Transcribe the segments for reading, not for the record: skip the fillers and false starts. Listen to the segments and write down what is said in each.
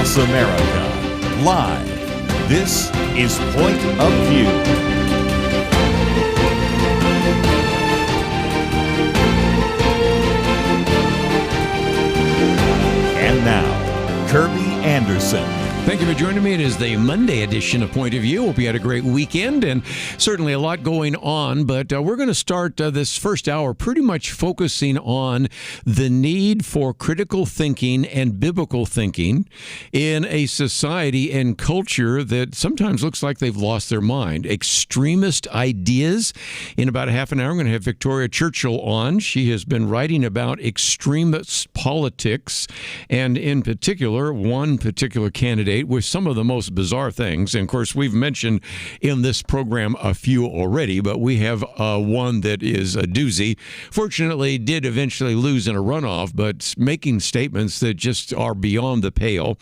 across America. Live, this is Point of View. And now, Kerby Anderson. Thank you for joining me. It is the Monday edition of Point of View. Hope you had a great weekend and certainly a lot going on. But we're going to start this first hour pretty much focusing on the need for critical thinking and biblical thinking in a society and culture that sometimes looks like they've lost their mind. Extremist ideas. In about a half an hour, I'm going to have Victoria Churchill on. She has been writing about extremist politics and in particular, one particular candidate with some of the most bizarre things. And of course, we've mentioned in this program a few already, but we have one that is a doozy. Fortunately, did eventually lose in a runoff, but making statements that just are beyond the pale.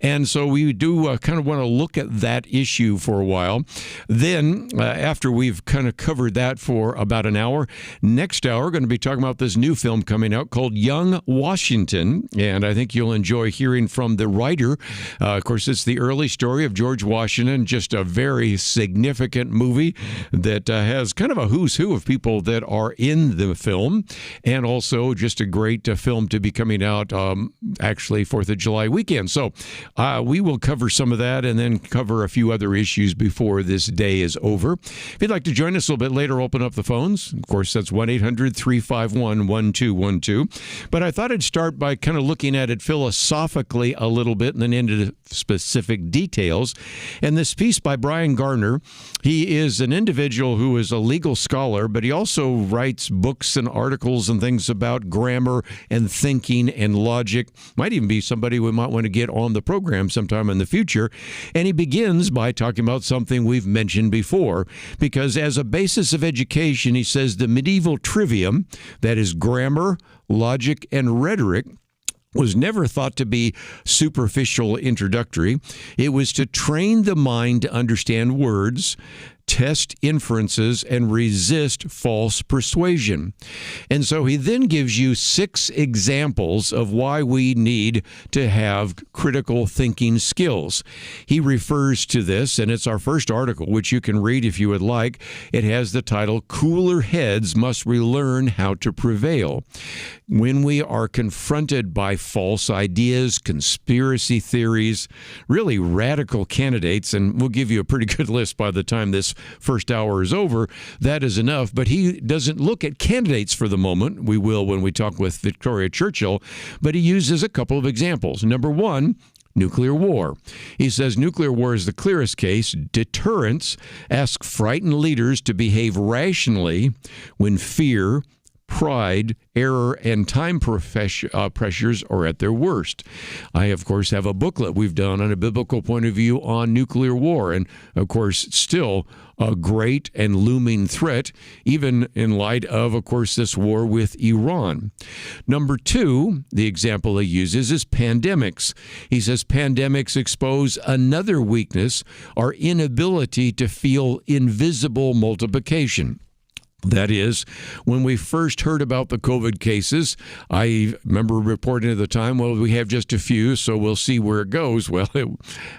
And so we do kind of want to look at that issue for a while. Then, after we've kind of covered that for about an hour, next hour, we're going to be talking about this new film coming out called Young Washington. And I think you'll enjoy hearing from the writer. Of course, it's the early story of George Washington, just a very significant movie that has kind of a who's who of people that are in the film, and also just a great film to be coming out actually 4th of July weekend. So we will cover some of that and then cover a few other issues before this day is over. If you'd like to join us a little bit later, open up the phones. Of course, that's 1-800-351-1212. But I thought I'd start by kind of looking at it philosophically a little bit and then into specific details. And this piece by Brian Garner, he is an individual who is a legal scholar, but he also writes books and articles and things about grammar and thinking and logic. Might even be somebody we might want to get on the program sometime in the future. And he begins by talking about something we've mentioned before, because as a basis of education, he says the medieval trivium, that is grammar, logic, and rhetoric, was never thought to be superficial introductory. It was to train the mind to understand words, test inferences, and resist false persuasion. And so he then gives you 6 examples of why we need to have critical thinking skills. He refers to this, and it's our first article, which you can read if you would like. It has the title, Cooler Heads Must Relearn How to Prevail. When we are confronted by false ideas, conspiracy theories, really radical candidates, and we'll give you a pretty good list by the time this first hour is over, that is enough. But he doesn't look at candidates for the moment. We will when we talk with Victoria Churchill, but he uses a couple of examples. Number one, nuclear war. He says nuclear war is the clearest case. Deterrence asks frightened leaders to behave rationally when fear, pride, error, and time pressures are at their worst. I, of course, have a booklet we've done on a biblical point of view on nuclear war, and, of course, still a great and looming threat, even in light of course, this war with Iran. Number 2, the example he uses is pandemics. He says pandemics expose another weakness, our inability to feel invisible multiplication. That is, when we first heard about the COVID cases, I remember reporting at the time, well, we have just a few, so we'll see where it goes. Well, it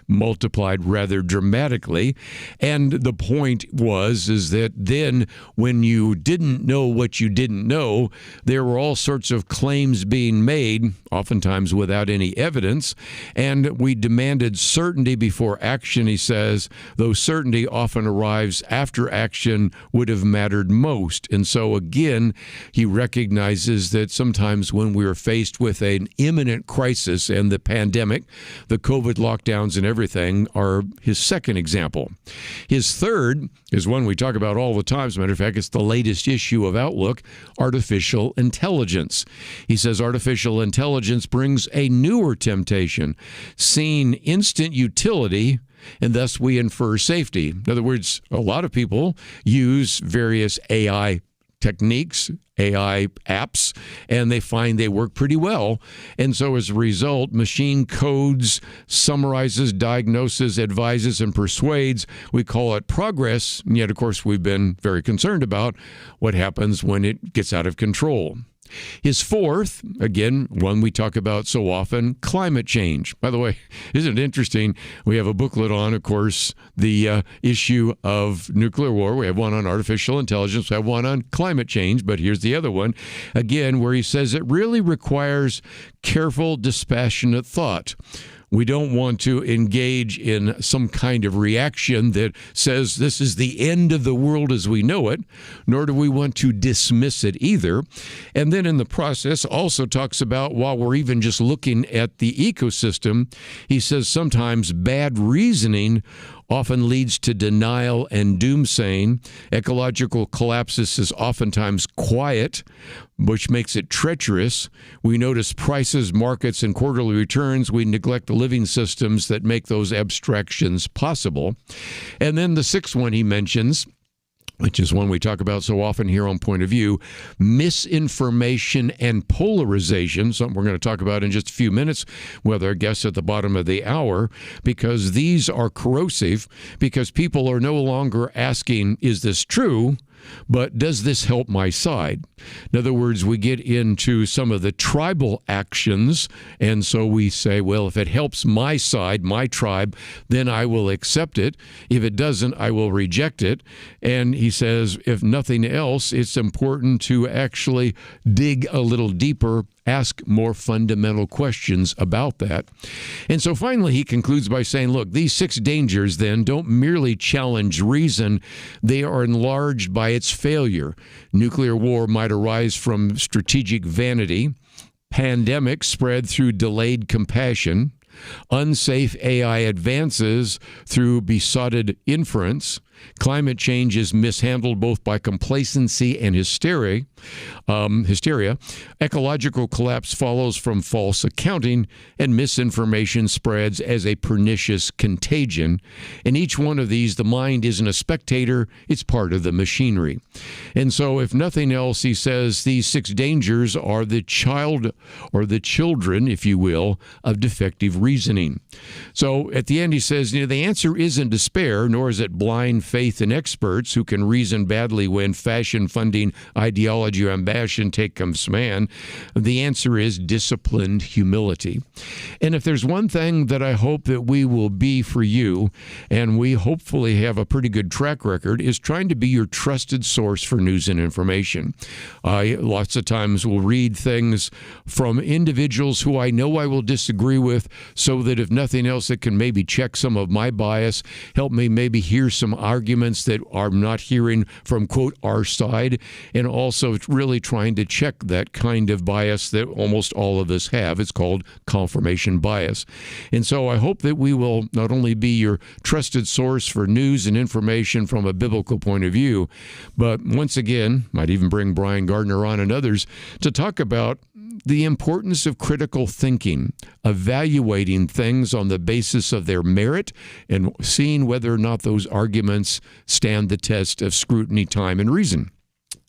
multiplied rather dramatically. And the point is that then when you didn't know what you didn't know, there were all sorts of claims being made, oftentimes without any evidence. And we demanded certainty before action, he says, though certainty often arrives after action would have mattered most. And so, again, he recognizes that sometimes when we are faced with an imminent crisis, and the pandemic, the COVID lockdowns and everything are his second example. His third is one we talk about all the time. As a matter of fact, it's the latest issue of Outlook, artificial intelligence. He says artificial intelligence brings a newer temptation, seeing instant utility, and thus we infer safety. In other words, a lot of people use various AI techniques, AI apps, and they find they work pretty well. And so as a result, machine codes, summarizes, diagnoses, advises, and persuades. We call it progress. And yet, of course, we've been very concerned about what happens when it gets out of control. His fourth, again, one we talk about so often, climate change. By the way, isn't it interesting? We have a booklet on, of course, the issue of nuclear war. We have one on artificial intelligence. We have one on climate change. But here's the other one, again, where he says it really requires careful, dispassionate thought. We don't want to engage in some kind of reaction that says this is the end of the world as we know it, nor do we want to dismiss it either. And then in the process also talks about, while we're even just looking at the ecosystem, he says sometimes bad reasoning often leads to denial and doomsaying. Ecological collapses is oftentimes quiet, which makes it treacherous. We notice prices, markets, and quarterly returns. We neglect the living systems that make those abstractions possible. And then the sixth one he mentions, which is one we talk about so often here on Point of View, misinformation and polarization, something we're going to talk about in just a few minutes with our guests at the bottom of the hour, because these are corrosive, because people are no longer asking, is this true? But does this help my side? In other words, we get into some of the tribal actions, and so we say, well, if it helps my side, my tribe, then I will accept it. If it doesn't, I will reject it. And he says, if nothing else, it's important to actually dig a little deeper, ask more fundamental questions about that. And so finally, he concludes by saying, look, these 6 dangers then don't merely challenge reason, they are enlarged by its failure. Nuclear war might arise from strategic vanity, pandemic spread through delayed compassion, unsafe AI advances through besotted inference, climate change is mishandled both by complacency and hysteria. Ecological collapse follows from false accounting, and misinformation spreads as a pernicious contagion. In each one of these, the mind isn't a spectator, it's part of the machinery. And so, if nothing else, he says these 6 dangers are the child, or the children, if you will, of defective reasoning. So at the end, he says, the answer isn't despair, nor is it blind faith in experts who can reason badly when fashion-funding ideology or ambition take command. The answer is disciplined humility. And if there's one thing that I hope that we will be for you, and we hopefully have a pretty good track record, is trying to be your trusted source for news and information. Lots of times we'll read things from individuals who I know I will disagree with, so that if nothing else, it can maybe check some of my bias, help me maybe hear some arguments that I'm not hearing from, quote, our side, and also really trying to check that kind of bias that almost all of us have. It's called confirmation bias. And so I hope that we will not only be your trusted source for news and information from a biblical point of view, but once again, might even bring Brian Gardner on and others to talk about the importance of critical thinking, evaluating things on the basis of their merit and seeing whether or not those arguments stand the test of scrutiny, time, and reason.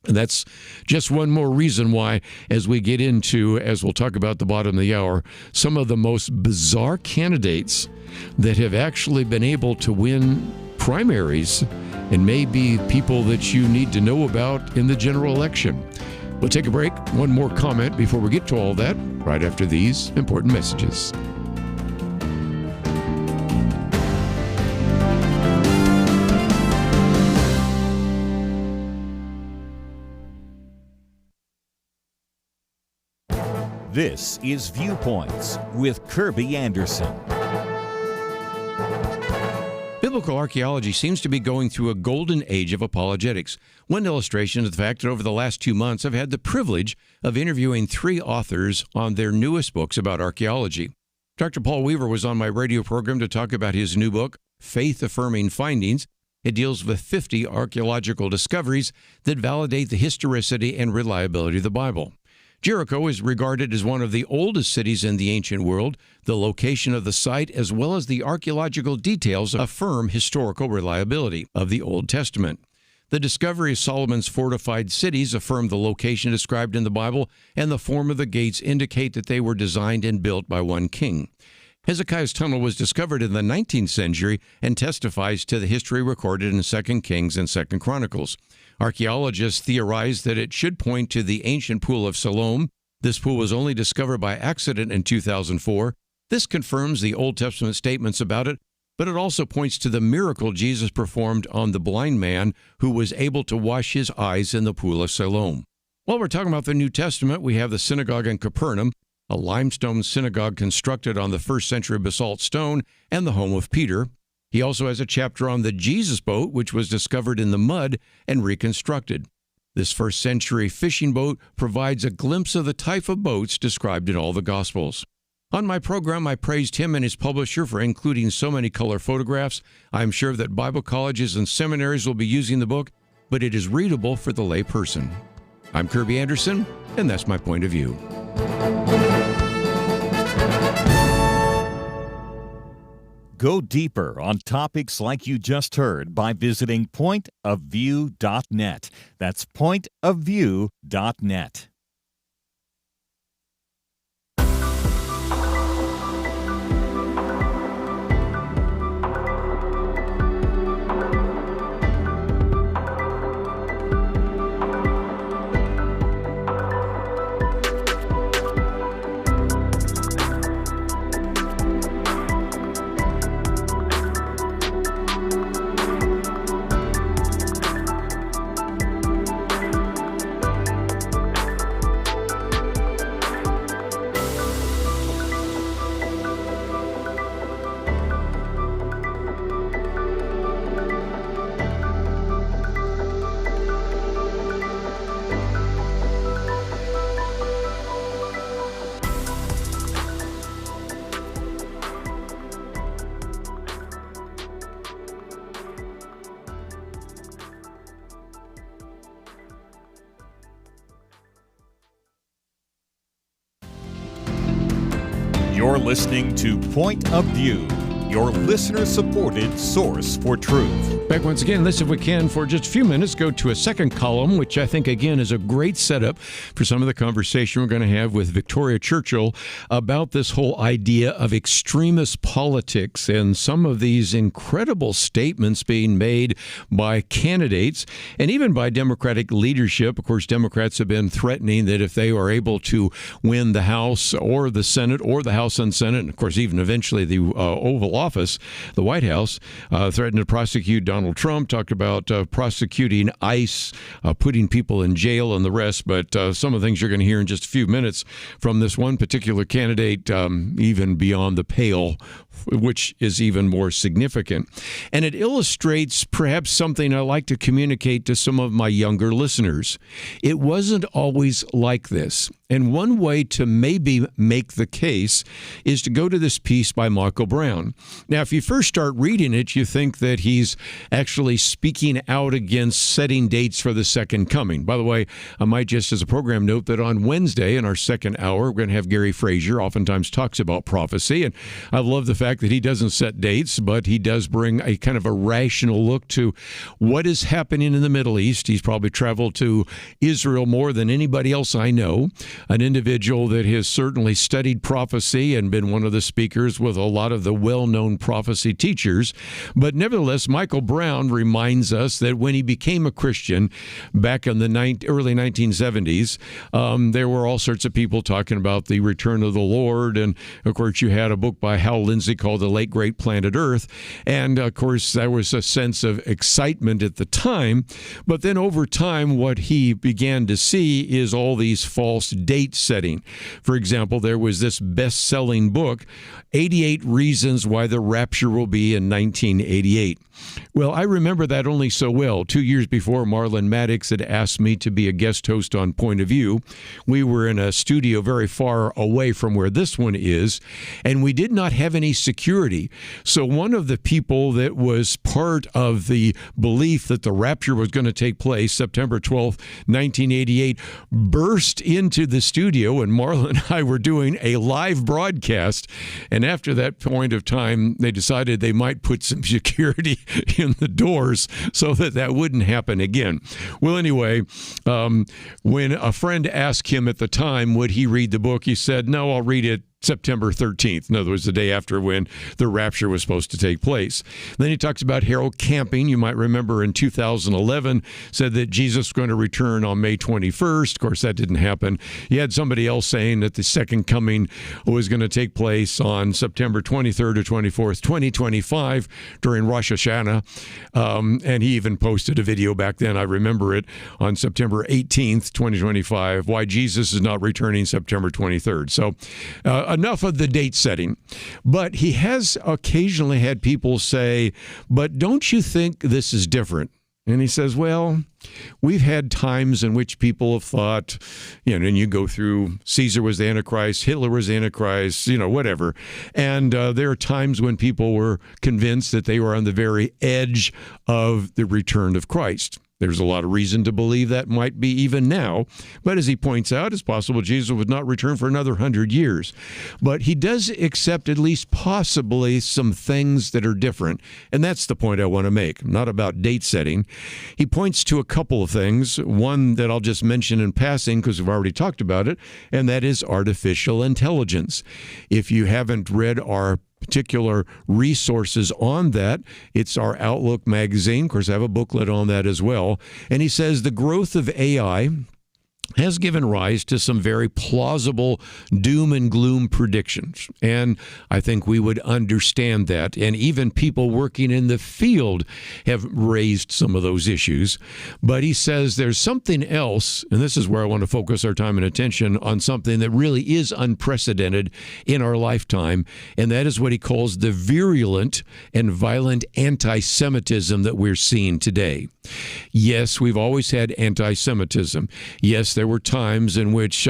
And that's just one more reason why, as we get into, as we'll talk about at the bottom of the hour, some of the most bizarre candidates that have actually been able to win primaries and may be people that you need to know about in the general election. We'll take a break. One more comment before we get to all that, right after these important messages. This is Viewpoints with Kerby Anderson. Biblical archaeology seems to be going through a golden age of apologetics. One illustration is the fact that over the last 2 months, I've had the privilege of interviewing 3 authors on their newest books about archaeology. Dr. Paul Weaver was on my radio program to talk about his new book, Faith-Affirming Findings. It deals with 50 archaeological discoveries that validate the historicity and reliability of the Bible. Jericho is regarded as one of the oldest cities in the ancient world. The location of the site, as well as the archaeological details, affirm historical reliability of the Old Testament. The discovery of Solomon's fortified cities affirm the location described in the Bible, and the form of the gates indicate that they were designed and built by one king. Hezekiah's tunnel was discovered in the 19th century and testifies to the history recorded in 2 Kings and 2 Chronicles. Archaeologists theorize that it should point to the ancient Pool of Siloam. This pool was only discovered by accident in 2004. This confirms the Old Testament statements about it, but it also points to the miracle Jesus performed on the blind man who was able to wash his eyes in the Pool of Siloam. While we're talking about the New Testament, we have the synagogue in Capernaum, a limestone synagogue constructed on the first century basalt stone and the home of Peter. He also has a chapter on the Jesus boat, which was discovered in the mud and reconstructed. This first century fishing boat provides a glimpse of the type of boats described in all the Gospels. On my program, I praised him and his publisher for including so many color photographs. I'm sure that Bible colleges and seminaries will be using the book, but it is readable for the lay person. I'm Kerby Anderson, and that's my point of view. Go deeper on topics like you just heard by visiting pointofview.net. That's pointofview.net. You're listening to Point of View, your listener-supported source for truth. Back once again, let's, if we can, for just a few minutes, go to a second column, which I think, again, is a great setup for some of the conversation we're going to have with Victoria Churchill about this whole idea of extremist politics and some of these incredible statements being made by candidates and even by Democratic leadership. Of course, Democrats have been threatening that if they are able to win the House or the Senate or the House and Senate, and of course, even eventually the Oval Office, the White House, threatened to prosecute Donald Trump, talked about prosecuting ICE, putting people in jail and the rest. But some of the things you're going to hear in just a few minutes from this one particular candidate, even beyond the pale, which is even more significant. And it illustrates perhaps something I like to communicate to some of my younger listeners. It wasn't always like this. And one way to maybe make the case is to go to this piece by Michael Brown. Now, if you first start reading it, you think that he's actually speaking out against setting dates for the second coming. By the way, I might just as a program note that on Wednesday in our second hour, we're going to have Gary Frazier, oftentimes talks about prophecy. And I love the fact that he doesn't set dates, but he does bring a kind of a rational look to what is happening in the Middle East. He's probably traveled to Israel more than anybody else I know. An individual that has certainly studied prophecy and been one of the speakers with a lot of the well-known prophecy teachers. But nevertheless, Michael Brown reminds us that when he became a Christian back in the early 1970s, there were all sorts of people talking about the return of the Lord. And, of course, you had a book by Hal Lindsey called The Late Great Planet Earth. And, of course, there was a sense of excitement at the time. But then over time, what he began to see is all these false date setting. For example, there was this best-selling book, 88 Reasons Why the Rapture Will Be in 1988. Well, I remember that only so well. 2 years before, Marlon Maddox had asked me to be a guest host on Point of View. We were in a studio very far away from where this one is, and we did not have any security. So one of the people that was part of the belief that the rapture was going to take place, September 12th, 1988, burst into the studio, and Marlon and I were doing a live broadcast. And after that point of time, they decided they might put some security in the doors so that that wouldn't happen again. Well, anyway, when a friend asked him at the time, would he read the book, he said, no, I'll read it September 13th. In other words, the day after when the rapture was supposed to take place. Then he talks about Harold Camping. You might remember in 2011 said that Jesus was going to return on May 21st. Of course, that didn't happen. You had somebody else saying that the second coming was going to take place on September 23rd or 24th, 2025 during Rosh Hashanah. And he even posted a video back then, I remember it, on September 18th, 2025, why Jesus is not returning September 23rd. So enough of the date setting. But he has occasionally had people say, but don't you think this is different? And he says, well, we've had times in which people have thought, and you go through Caesar was the Antichrist, Hitler was the Antichrist, whatever. And there are times when people were convinced that they were on the very edge of the return of Christ. There's a lot of reason to believe that might be even now. But as he points out, it's possible Jesus would not return for another 100 years. But he does accept at least possibly some things that are different. And that's the point I want to make, not about date setting. He points to a couple of things. One that I'll just mention in passing because we've already talked about it, and that is artificial intelligence. If you haven't read our particular resources on that, it's our Outlook magazine. Of course, I have a booklet on that as well. And he says the growth of AI has given rise to some very plausible doom and gloom predictions. And I think we would understand that. And even people working in the field have raised some of those issues. But he says there's something else, and this is where I want to focus our time and attention on something that really is unprecedented in our lifetime, and that is what he calls the virulent and violent anti-Semitism that we're seeing today. Yes, we've always had anti-Semitism. Yes, there were times in which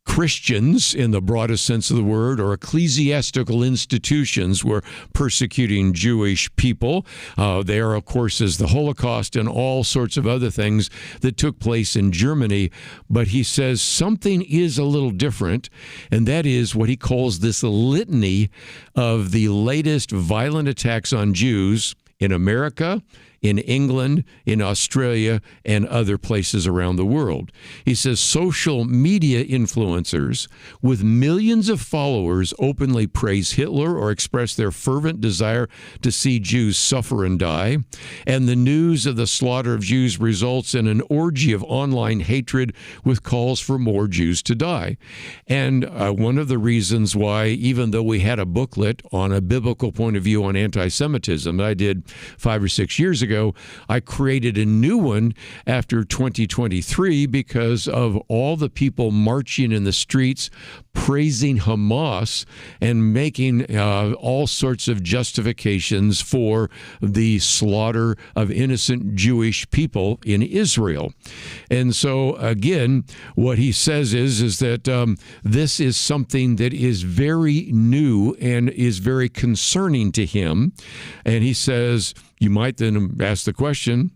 Christians, in the broadest sense of the word, or ecclesiastical institutions were persecuting Jewish people. There, of course, is the Holocaust and all sorts of other things that took place in Germany. But he says something is a little different, and that is what he calls this litany of the latest violent attacks on Jews in America, in England, in Australia, and other places around the world. He says social media influencers with millions of followers openly praise Hitler or express their fervent desire to see Jews suffer and die. And the news of the slaughter of Jews results in an orgy of online hatred with calls for more Jews to die. And one of the reasons why, even though we had a booklet on a biblical point of view on anti-Semitism that I did 5 or 6 years ago, I created a new one after 2023 because of all the people marching in the streets praising Hamas and making all sorts of justifications for the slaughter of innocent Jewish people in Israel. And so, again, what he says is that this is something that is very new and is very concerning to him. And he says, you might then ask the question,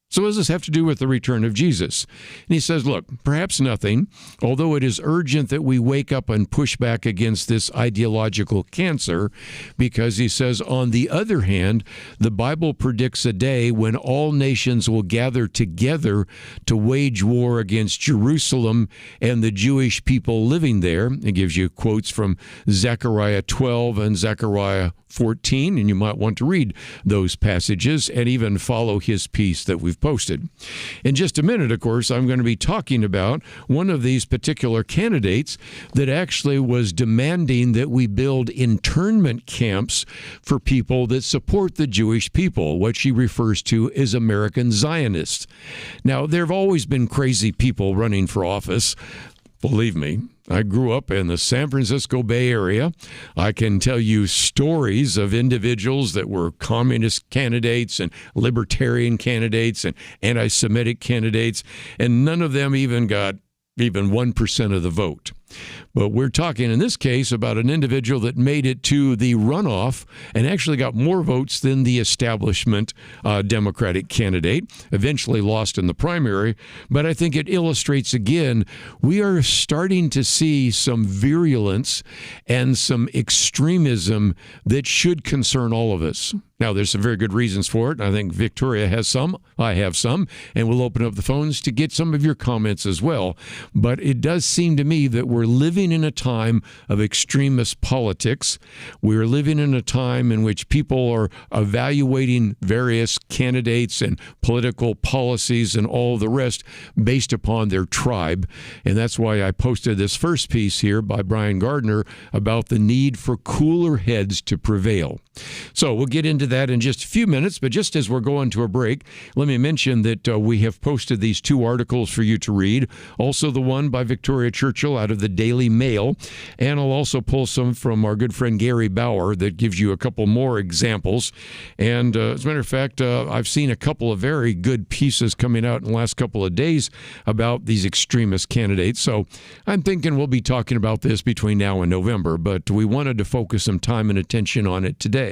so what does this have to do with the return of Jesus? And he says, look, perhaps nothing, although it is urgent that we wake up and push back against this ideological cancer, because he says, on the other hand, the Bible predicts a day when all nations will gather together to wage war against Jerusalem and the Jewish people living there. It gives you quotes from Zechariah 12 and Zechariah 14, and you might want to read those passages and even follow his piece that we've posted. In just a minute, of course, I'm going to be talking about one of these particular candidates that actually was demanding that we build internment camps for people that support the Jewish people, what she refers to as American Zionists. Now, there have always been crazy people running for office. Believe me, I grew up in the San Francisco Bay Area. I can tell you stories of individuals that were communist candidates and libertarian candidates and anti-Semitic candidates, and none of them even got even 1% of the vote. But we're talking in this case about an individual that made it to the runoff and actually got more votes than the establishment Democratic candidate, eventually lost in the primary. But I think it illustrates again, we are starting to see some virulence and some extremism that should concern all of us. Now, there's some very good reasons for it. I think Victoria has some, I have some, and we'll open up the phones to get some of your comments as well. But it does seem to me that we're we're living in a time of extremist politics. We're living in a time in which people are evaluating various candidates and political policies and all the rest based upon their tribe. And that's why I posted this first piece here by Brian Gardner about the need for cooler heads to prevail. So we'll get into that in just a few minutes, but just as we're going to a break, let me mention that we have posted these two articles for you to read. Also the one by Victoria Churchill out of the Daily Mail, and I'll also pull some from our good friend Gary Bauer that gives you a couple more examples. And as a matter of fact, I've seen a couple of very good pieces coming out in the last couple of days about these extremist candidates. So I'm thinking we'll be talking about this between now and November, but we wanted to focus some time and attention on it today.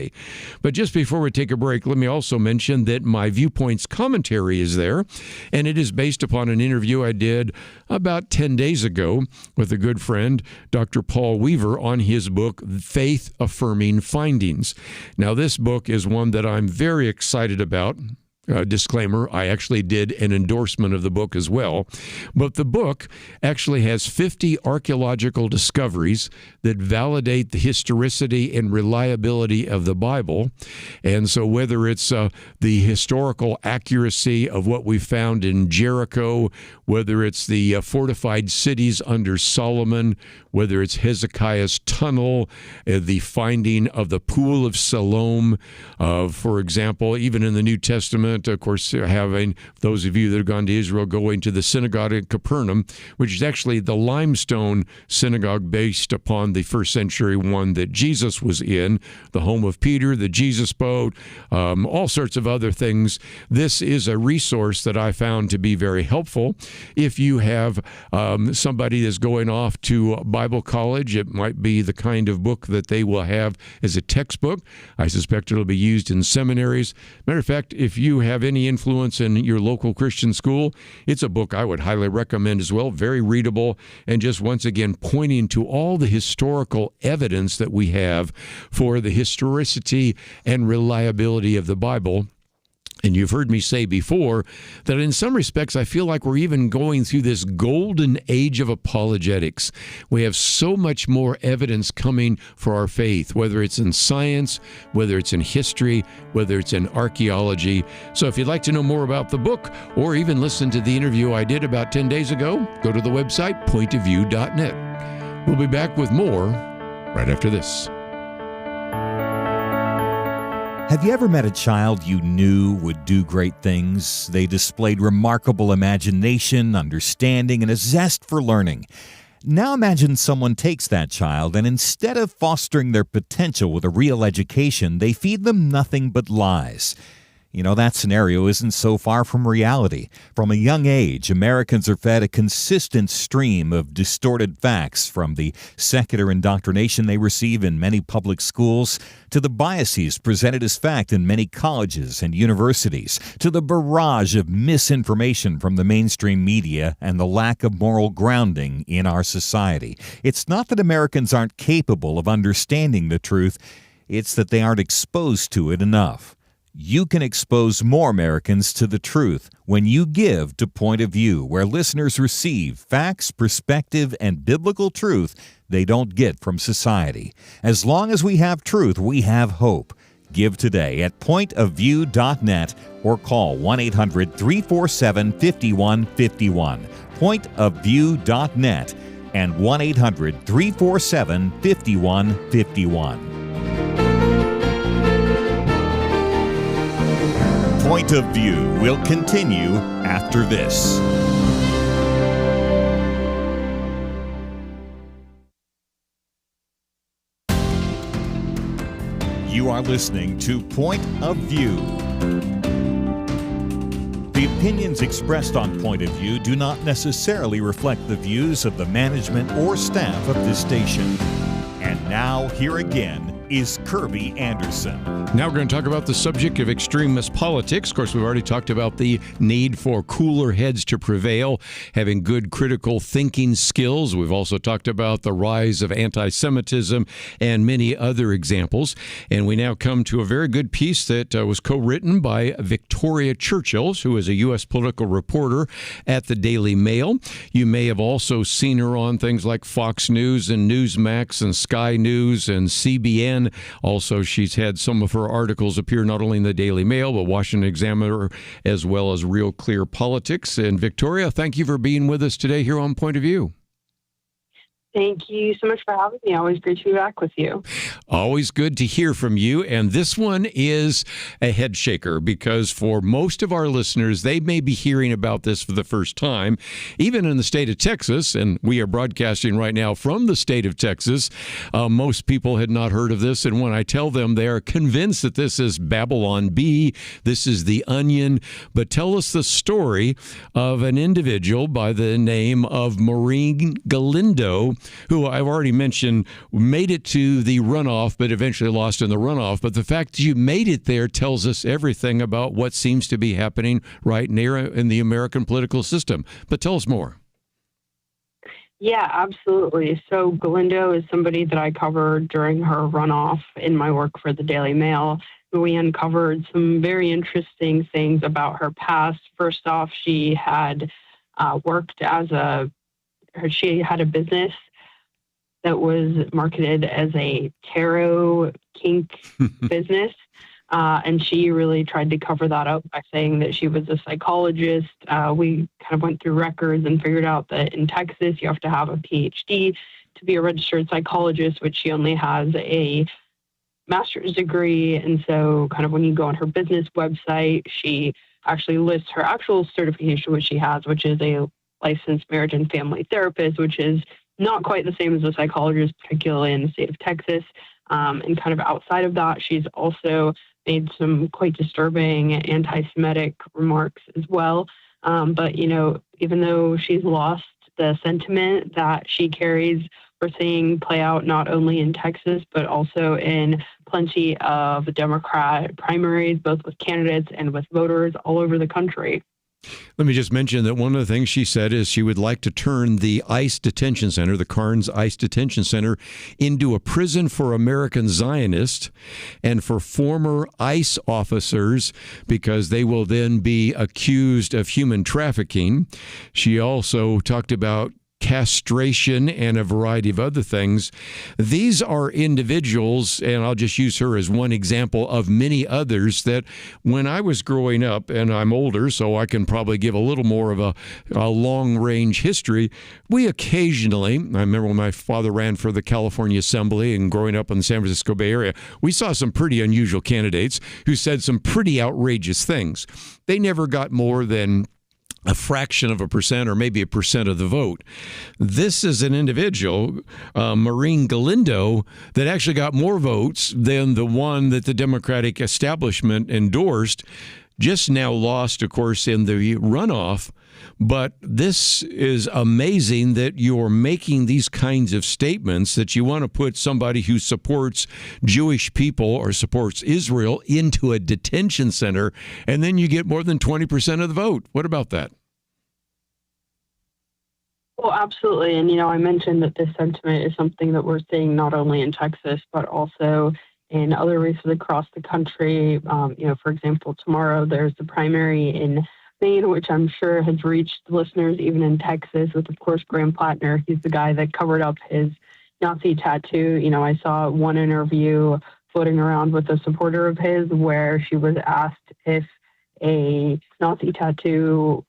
But just before we take a break, let me also mention that my Viewpoints commentary is there, and it is based upon an interview I did about 10 days ago with a good friend, Dr. Paul Weaver, on his book, Faith Affirming Findings. Now, this book is one that I'm very excited about. Disclaimer, I actually did an endorsement of the book as well. But the book actually has 50 archaeological discoveries that validate the historicity and reliability of the Bible. And so whether it's the historical accuracy of what we found in Jericho, whether it's the fortified cities under Solomon, whether it's Hezekiah's tunnel, the finding of the Pool of Siloam, for example, even in the New Testament, of course, having those of you that have gone to Israel going to the synagogue in Capernaum, which is actually the limestone synagogue based upon the first century one that Jesus was in, the home of Peter, the Jesus boat, all sorts of other things. This is a resource that I found to be very helpful. If you have somebody that's going off to Bible college, it might be the kind of book that they will have as a textbook. I suspect it'll be used in seminaries. Matter of fact, if you have any influence in your local Christian school, it's a book I would highly recommend as well. Very readable, and just once again pointing to all the historical evidence that we have for the historicity and reliability of the Bible. And you've heard me say before that in some respects, I feel like we're even going through this golden age of apologetics. We have so much more evidence coming for our faith, whether it's in science, whether it's in history, whether it's in archaeology. So if you'd like to know more about the book or even listen to the interview I did about 10 days ago, go to the website pointofview.net. We'll be back with more right after this. Have you ever met a child you knew would do great things? They displayed remarkable imagination, understanding, and a zest for learning. Now imagine someone takes that child and instead of fostering their potential with a real education, they feed them nothing but lies. You know, that scenario isn't so far from reality. From a young age, Americans are fed a consistent stream of distorted facts, from the secular indoctrination they receive in many public schools, to the biases presented as fact in many colleges and universities, to the barrage of misinformation from the mainstream media and the lack of moral grounding in our society. It's not that Americans aren't capable of understanding the truth, it's that they aren't exposed to it enough. You can expose more Americans to the truth when you give to Point of View, where listeners receive facts, perspective, and biblical truth they don't get from society. As long as we have truth, we have hope. Give today at pointofview.net or call 1-800-347-5151. Pointofview.net and 1-800-347-5151. Point of View will continue after this. You are listening to Point of View. The opinions expressed on Point of View do not necessarily reflect the views of the management or staff of this station. And now, here again is Kerby Anderson. Now we're going to talk about the subject of extremist politics. Of course, we've already talked about the need for cooler heads to prevail, having good critical thinking skills. We've also talked about the rise of anti-Semitism and many other examples. And we now come to a very good piece that was co-written by Victoria Churchill, who is a U.S. political reporter at the Daily Mail. You may have also seen her on things like Fox News and Newsmax and Sky News and CBN. Also, she's had some of her articles appear not only in the Daily Mail, but Washington Examiner, as well as Real Clear Politics. And Victoria, thank you for being with us today here on Point of View. Thank you so much for having me. Always great to be back with you. Always good to hear from you. And this one is a head shaker because for most of our listeners, they may be hearing about this for the first time, even in the state of Texas. And we are broadcasting right now from the state of Texas. Most people had not heard of this. And when I tell them, they are convinced that this is Babylon Bee, this is The Onion. But tell us the story of an individual by the name of Maureen Galindo, who I've already mentioned made it to the runoff, but eventually lost in the runoff. But the fact that you made it there tells us everything about what seems to be happening right near in the American political system. But tell us more. Yeah, absolutely. So Galindo is somebody that I covered during her runoff in my work for the Daily Mail. We uncovered some very interesting things about her past. First off, she had she had a business that was marketed as a tarot kink business. And she really tried to cover that up by saying that she was a psychologist. We kind of went through records and figured out that in Texas, you have to have a PhD to be a registered psychologist, which she only has a master's degree. And so kind of when you go on her business website, she actually lists her actual certification, which she has, which is a licensed marriage and family therapist, which is not quite the same as a psychologist, particularly in the state of Texas. And kind of outside of that, she's also made some quite disturbing anti-Semitic remarks as well. But, you know, even though she's lost the sentiment that she carries, we're seeing play out not only in Texas, but also in plenty of Democrat primaries, both with candidates and with voters all over the country. Let me just mention that one of the things she said is she would like to turn the ICE detention center, the Carnes ICE detention center, into a prison for American Zionists and for former ICE officers because they will then be accused of human trafficking. She also talked about castration and a variety of other things. These are individuals, and I'll just use her as one example of many others, that when I was growing up, and I'm older, so I can probably give a little more of a long-range history, we occasionally, I remember when my father ran for the California Assembly and growing up in the San Francisco Bay Area, we saw some pretty unusual candidates who said some pretty outrageous things. They never got more than a fraction of a percent or maybe 1% of the vote. This is an individual, Maureen Galindo, that actually got more votes than the one that the Democratic establishment endorsed. Just now lost, of course, in the runoff. But this is amazing that you're making these kinds of statements, that you want to put somebody who supports Jewish people or supports Israel into a detention center, and then you get more than 20% of the vote. What about that? Well, absolutely. And, you know, I mentioned that this sentiment is something that we're seeing not only in Texas, but also in other races across the country. You know, for example, tomorrow there's the primary in Maine, which I'm sure has reached listeners even in Texas, with, of course, Graham Plattner. He's the guy that covered up his Nazi tattoo. You know, I saw one interview floating around with a supporter of his where she was asked if a Nazi tattoo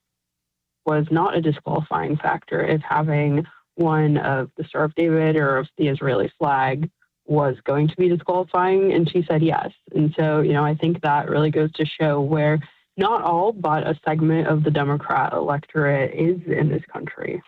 was not a disqualifying factor, if having one of the Star of David or of the Israeli flag was going to be disqualifying, and she said yes. And so, you know, I think that really goes to show where not all, but a segment of the Democrat electorate is in this country.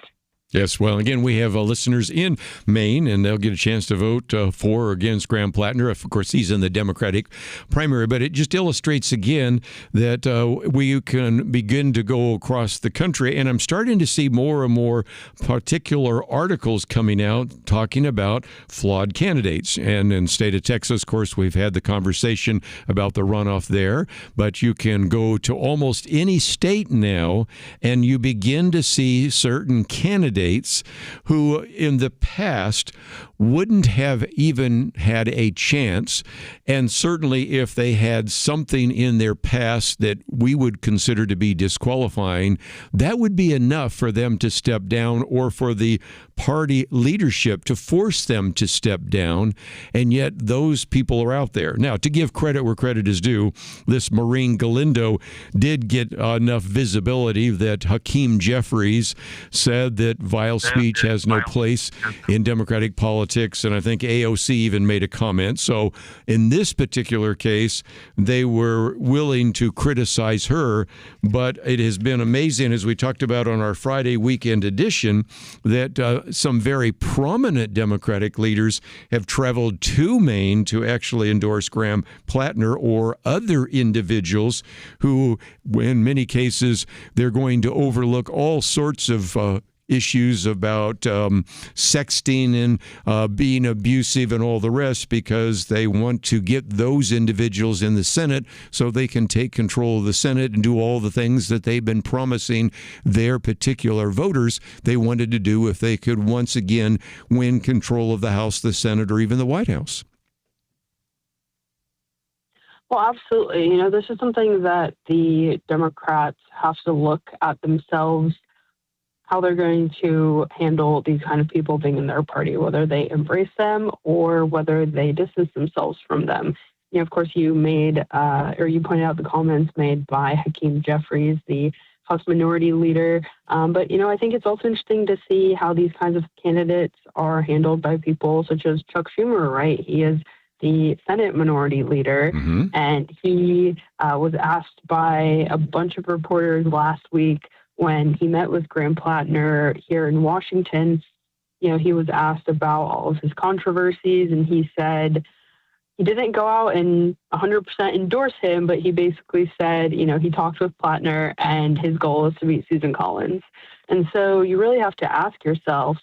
Yes, well, again, we have listeners in Maine, and they'll get a chance to vote for or against Graham Plattner. Of course, he's in the Democratic primary, but it just illustrates again that we can begin to go across the country, and I'm starting to see more and more particular articles coming out talking about flawed candidates. And in the state of Texas, of course, we've had the conversation about the runoff there, but you can go to almost any state now, and you begin to see certain candidates who in the past wouldn't have even had a chance, and certainly if they had something in their past that we would consider to be disqualifying, that would be enough for them to step down or for the party leadership to force them to step down, and yet those people are out there. Now, to give credit where credit is due, this Maureen Galindo did get enough visibility that Hakeem Jeffries said that vile speech has no place in Democratic politics, and I think AOC even made a comment. So in this particular case, they were willing to criticize her, but it has been amazing, as we talked about on our Friday weekend edition, that some very prominent Democratic leaders have traveled to Maine to actually endorse Graham Plattner or other individuals who, in many cases, they're going to overlook all sorts of issues about sexting and being abusive and all the rest, because they want to get those individuals in the Senate so they can take control of the Senate and do all the things that they've been promising their particular voters they wanted to do if they could once again win control of the House, the Senate, or even the White House. Well, absolutely. This is something that the Democrats have to look at themselves, how they're going to handle these kind of people being in their party, whether they embrace them or whether they distance themselves from them. Of course, you pointed out the comments made by Hakeem Jeffries, the House Minority Leader. But I think it's also interesting to see how these kinds of candidates are handled by people such as Chuck Schumer, right? He is the Senate Minority Leader, and he was asked by a bunch of reporters last week when he met with Graham Plattner here in Washington. He was asked about all of his controversies, and he said he didn't go out and 100% endorse him, but he basically said, he talked with Plattner and his goal is to beat Susan Collins. And so you really have to ask yourself,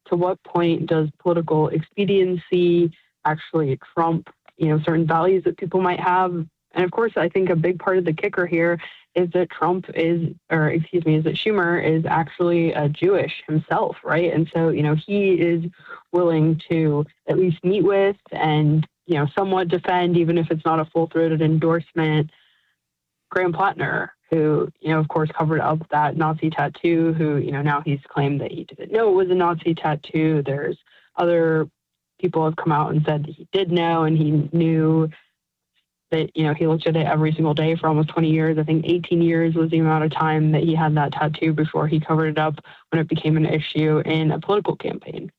to what point does political expediency actually trump, certain values that people might have? And of course, I think a big part of the kicker here is that Schumer is actually Jewish himself, right? And so, he is willing to at least meet with and, somewhat defend, even if it's not a full-throated endorsement, Graham Plattner, who, of course, covered up that Nazi tattoo, who, now he's claimed that he didn't know it was a Nazi tattoo. There's other people have come out and said that he did know, and he knew that, he looked at it every single day for almost 20 years. I think 18 years was the amount of time that he had that tattoo before he covered it up when it became an issue in a political campaign.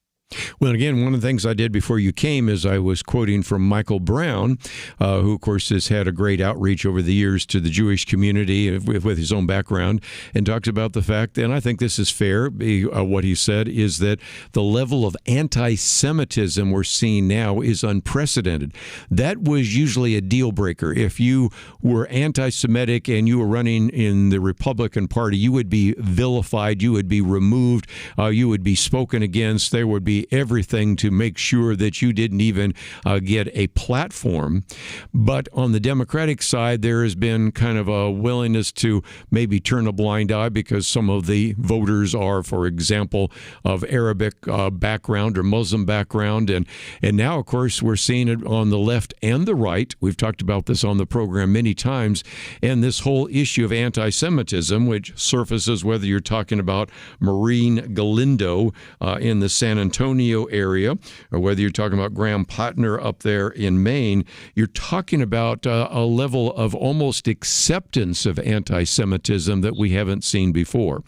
Well, again, one of the things I did before you came is I was quoting from Michael Brown, who, of course, has had a great outreach over the years to the Jewish community with his own background, and talked about the fact, and I think this is fair, what he said is that the level of anti-Semitism we're seeing now is unprecedented. That was usually a deal breaker. If you were anti-Semitic and you were running in the Republican Party, you would be vilified, you would be removed, you would be spoken against, there would be everything to make sure that you didn't even get a platform. But on the Democratic side, there has been kind of a willingness to maybe turn a blind eye because some of the voters are, for example, of Arabic background or Muslim background. And now, of course, we're seeing it on the left and the right. We've talked about this on the program many times. And this whole issue of anti-Semitism, which surfaces whether you're talking about Maureen Galindo in the San Antonio Antonio area, or whether you're talking about Graham Potner up there in Maine, you're talking about a level of almost acceptance of anti-Semitism that we haven't seen before.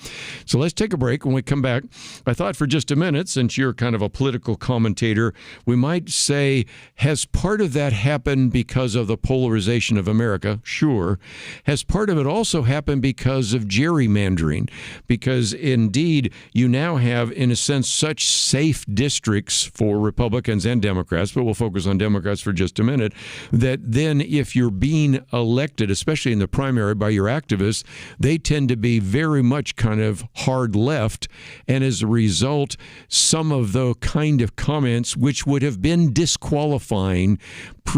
So let's take a break. When we come back, I thought for just a minute, since you're kind of a political commentator, we might say, has part of that happened because of the polarization of America? Sure. Has part of it also happened because of gerrymandering? Because indeed, you now have, in a sense, such safe districts for Republicans and Democrats, but we'll focus on Democrats for just a minute, that then if you're being elected, especially in the primary by your activists, they tend to be very much kind of hard left. And as a result, some of the kind of comments which would have been disqualifying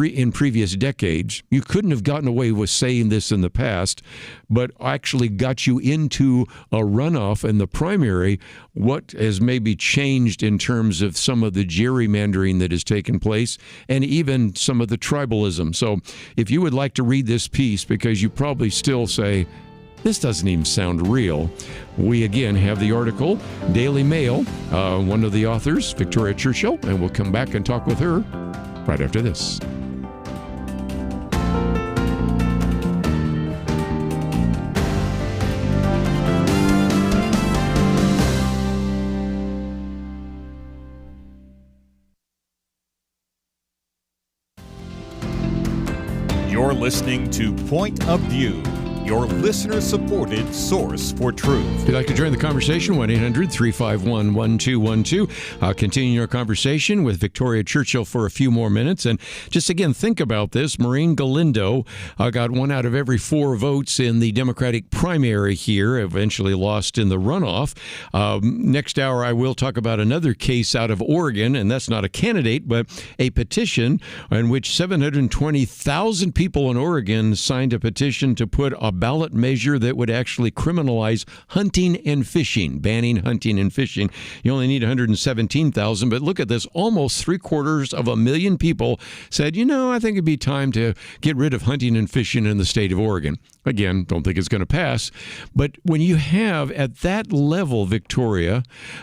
in previous decades, you couldn't have gotten away with saying this in the past, but actually got you into a runoff in the primary. What has maybe changed in terms of some of the gerrymandering that has taken place and even some of the tribalism? So if you would like to read this piece, because you probably still say, this doesn't even sound real, we again have the article, Daily Mail, one of the authors, Victoria Churchill, and we'll come back and talk with her right after this. You're listening to Point of View, your listener-supported source for truth. If you'd like to join the conversation, 1-800-351-1212. Continuing our conversation with Victoria Churchill for a few more minutes. And just again, think about this. Maureen Galindo got 1 out of every 4 votes in the Democratic primary here, eventually lost in the runoff. Next hour, I will talk about another case out of Oregon, and that's not a candidate, but a petition in which 720,000 people in Oregon signed a petition to put a ballot measure that would actually criminalize hunting and fishing, banning hunting and fishing. You only need 117,000, but look at this. Almost 750,000 people said, I think it'd be time to get rid of hunting and fishing in the state of Oregon. Again, don't think it's going to pass. But when you have at that level, Victoria,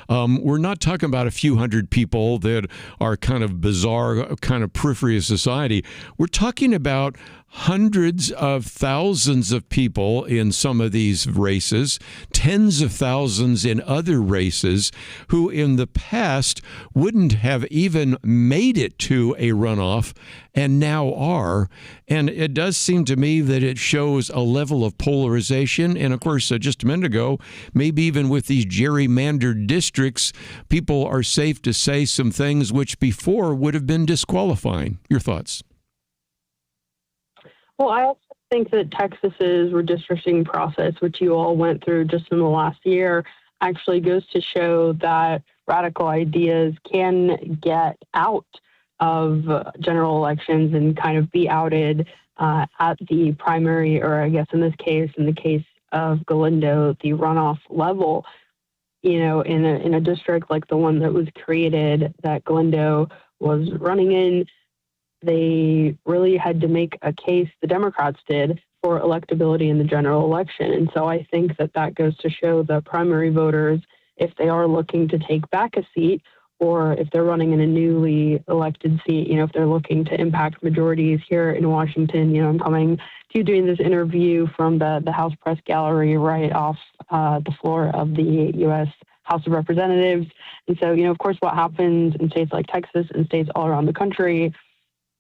we're not talking about a few hundred people that are kind of bizarre, kind of periphery of society. We're talking about hundreds of thousands of people in some of these races, tens of thousands in other races, who in the past wouldn't have even made it to a runoff and now are. And it does seem to me that it shows a level of polarization. And of course, just a minute ago, maybe even with these gerrymandered districts, people are safe to say some things which before would have been disqualifying. Your thoughts? Well, I also think that Texas's redistricting process, which you all went through just in the last year, actually goes to show that radical ideas can get out of general elections and kind of be outed at the primary, or I guess in the case of Galindo, the runoff level. In a district like the one that was created that Galindo was running in, they really had to make a case, the Democrats did, for electability in the general election. And so I think that goes to show the primary voters, if they are looking to take back a seat, or if they're running in a newly elected seat, if they're looking to impact majorities here in Washington. I'm coming to you doing this interview from the House Press Gallery right off the floor of the U.S. House of Representatives. And so, of course, what happens in states like Texas and states all around the country,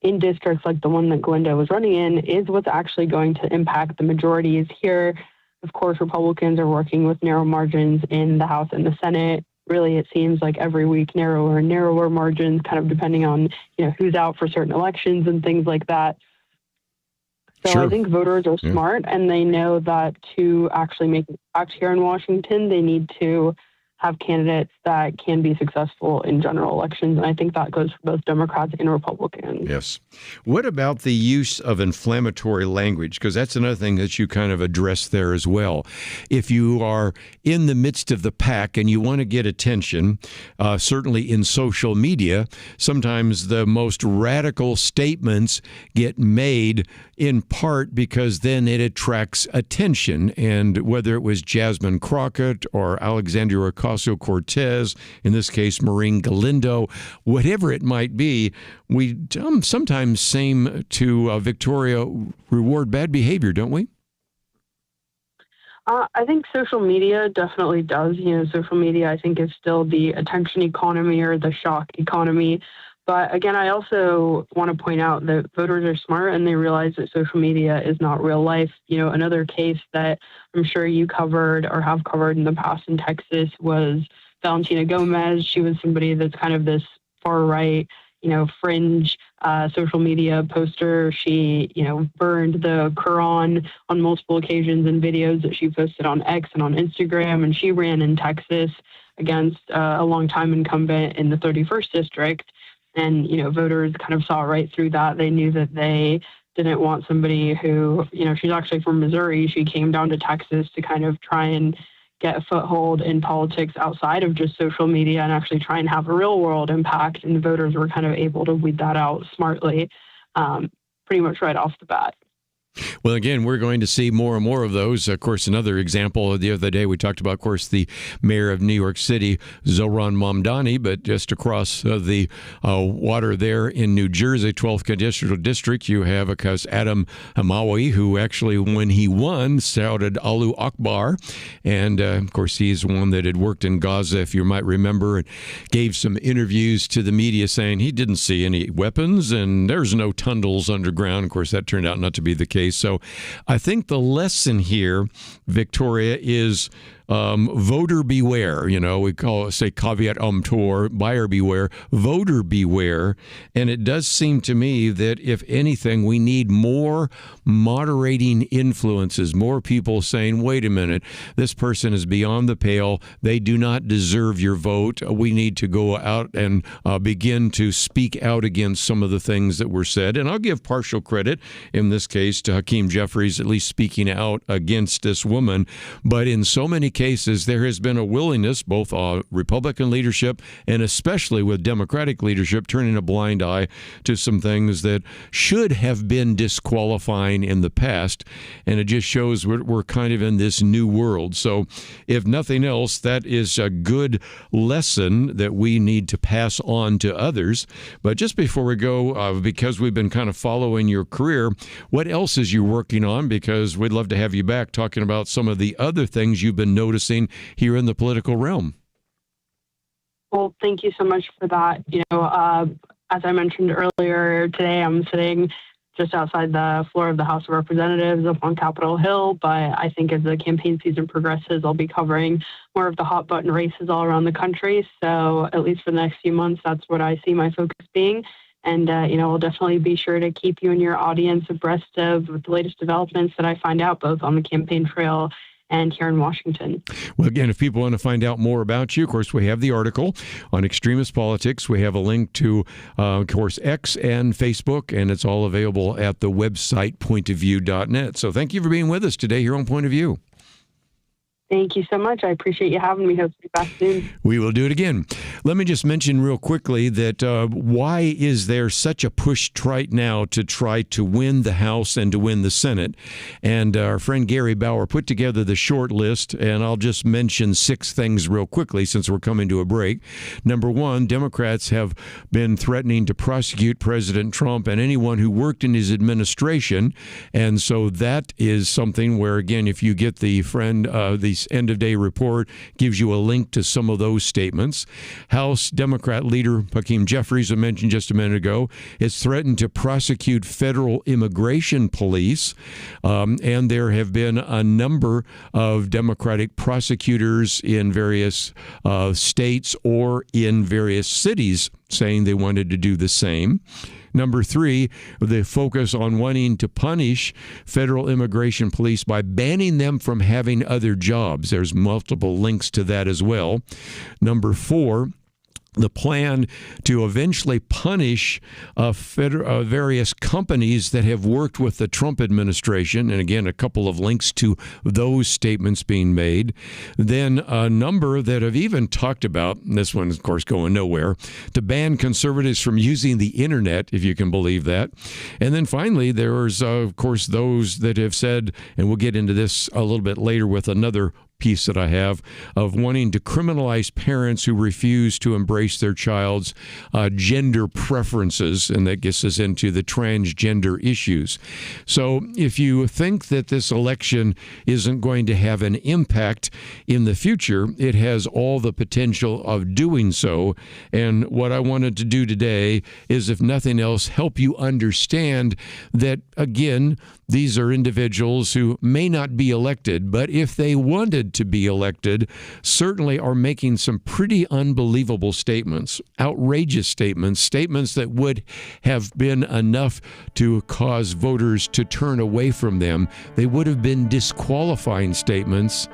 in districts like the one that Galindo was running in, is what's actually going to impact the majorities here. Of course, Republicans are working with narrow margins in the House and the Senate. Really, it seems like every week, narrower and narrower margins, kind of depending on, who's out for certain elections and things like that. So Sure. I think voters are smart, and they know that to actually make an impact here in Washington, they need to have candidates that can be successful in general elections. And I think that goes for both Democrats and Republicans. Yes. What about the use of inflammatory language? Because that's another thing that you kind of addressed there as well. If you are in the midst of the pack and you want to get attention, certainly in social media, sometimes the most radical statements get made in part because then it attracts attention. And whether it was Jasmine Crockett or Alexandria Ocasio-Cortez, in this case, Maureen Galindo, whatever it might be, we sometimes seem to, Victoria, reward bad behavior, don't we? I think social media definitely does. Social media, I think, is still the attention economy or the shock economy. But again, I also want to point out that voters are smart and they realize that social media is not real life. Another case that I'm sure you covered or have covered in the past in Texas was Valentina Gomez. She was somebody that's kind of this far right, fringe social media poster. She, burned the Quran on multiple occasions in videos that she posted on X and on Instagram. And she ran in Texas against a longtime incumbent in the 31st district. And, voters kind of saw right through that. They knew that they didn't want somebody who, she's actually from Missouri. She came down to Texas to kind of try and get a foothold in politics outside of just social media and actually try and have a real world impact. And the voters were kind of able to weed that out smartly, pretty much right off the bat. Well, again, we're going to see more and more of those. Of course, another example the other day, we talked about, of course, the mayor of New York City, Zohran Mamdani, but just across the water there in New Jersey, 12th Congressional District, you have, of course, Adam Hamawi, who actually, when he won, shouted Allahu Akbar. And, of course, he's one that had worked in Gaza, if you might remember, and gave some interviews to the media saying he didn't see any weapons and there's no tunnels underground. Of course, that turned out not to be the case. So I think the lesson here, Victoria, is voter beware. We say caveat emptor, buyer beware, voter beware. And it does seem to me that if anything, we need more moderating influences, more people saying, wait a minute, this person is beyond the pale. They do not deserve your vote. We need to go out and begin to speak out against some of the things that were said. And I'll give partial credit in this case to Hakeem Jeffries, at least speaking out against this woman. But in so many cases, there has been a willingness, both Republican leadership and especially with Democratic leadership, turning a blind eye to some things that should have been disqualifying in the past. And it just shows we're kind of in this new world. So if nothing else, that is a good lesson that we need to pass on to others. But just before we go, because we've been kind of following your career, what else is you working on? Because we'd love to have you back talking about some of the other things you've been noticing here in the political realm. Well, thank you so much for that. As I mentioned earlier today, I'm sitting just outside the floor of the House of Representatives up on Capitol Hill. But I think as the campaign season progresses, I'll be covering more of the hot button races all around the country. So at least for the next few months, that's what I see my focus being. And, I'll definitely be sure to keep you and your audience abreast of the latest developments that I find out both on the campaign trail and here in Washington. Well, again, if people want to find out more about you, of course, we have the article on extremist politics. We have a link to, of course, X and Facebook, and it's all available at the website pointofview.net. So thank you for being with us today here on Point of View. Thank you so much. I appreciate you having me. Hope to be back soon. We will do it again. Let me just mention real quickly that why is there such a push right now to try to win the House and to win the Senate? And our friend Gary Bauer put together the short list, and I'll just mention 6 things real quickly since we're coming to a break. Number 1, Democrats have been threatening to prosecute President Trump and anyone who worked in his administration. And so that is something where, again, if you get the the end-of-day report gives you a link to some of those statements. House Democrat leader Hakeem Jeffries, I mentioned just a minute ago, has threatened to prosecute federal immigration police, and there have been a number of Democratic prosecutors in various states or in various cities saying they wanted to do the same. Number 3, the focus on wanting to punish federal immigration police by banning them from having other jobs. There's multiple links to that as well. Number 4, the plan to eventually punish various companies that have worked with the Trump administration. And again, a couple of links to those statements being made. Then a number that have even talked about, and this one's of course going nowhere, to ban conservatives from using the internet, if you can believe that. And then finally, there's of course those that have said, and we'll get into this a little bit later with another piece that I have of wanting to criminalize parents who refuse to embrace their child's gender preferences, and that gets us into the transgender issues. So if you think that this election isn't going to have an impact in the future, it has all the potential of doing so. And what I wanted to do today is, if nothing else, help you understand that, again, these are individuals who may not be elected, but if they wanted to be elected, certainly are making some pretty unbelievable statements, outrageous statements, statements that would have been enough to cause voters to turn away from them. They would have been disqualifying statements,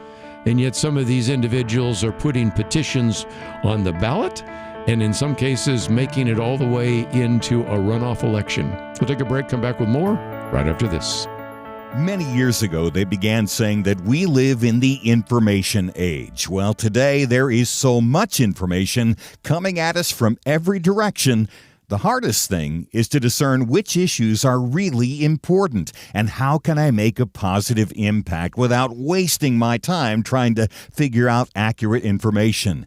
and yet some of these individuals are putting petitions on the ballot, and in some cases making it all the way into a runoff election. We'll take a break, come back with more right after this. Many years ago, they began saying that we live in the information age. Well, today there is so much information coming at us from every direction. The hardest thing is to discern which issues are really important and how can I make a positive impact without wasting my time trying to figure out accurate information.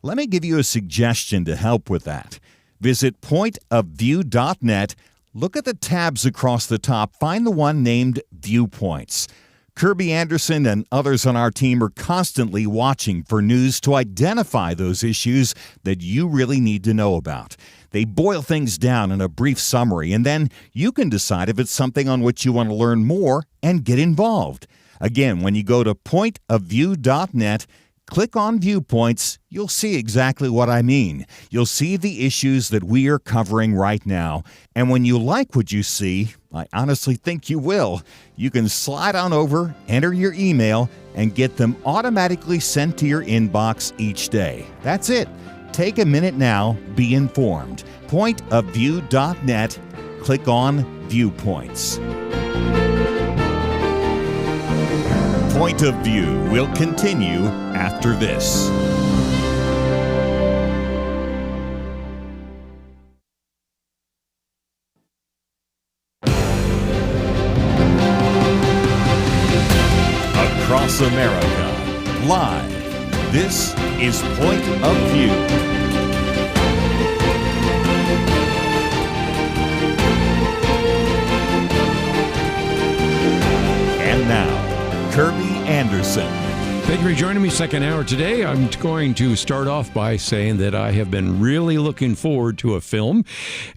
Let me give you a suggestion to help with that. Visit pointofview.net. Look at the tabs across the top. Find the one named Viewpoints. Kerby Anderson and others on our team are constantly watching for news to identify those issues that you really need to know about. They boil things down in a brief summary, and then you can decide if it's something on which you want to learn more and get involved. Again, when you go to pointofview.net, click on Viewpoints, you'll see exactly what I mean. You'll see the issues that we are covering right now. And when you like what you see, I honestly think you will, you can slide on over, enter your email, and get them automatically sent to your inbox each day. That's it. Take a minute now, be informed. Pointofview.net, click on Viewpoints. Point of View will continue after this. Across America, live, this is Point of View. And now, Kerby Anderson. Thank you for joining me. Second hour today. I'm going to start off by saying that I have been really looking forward to a film.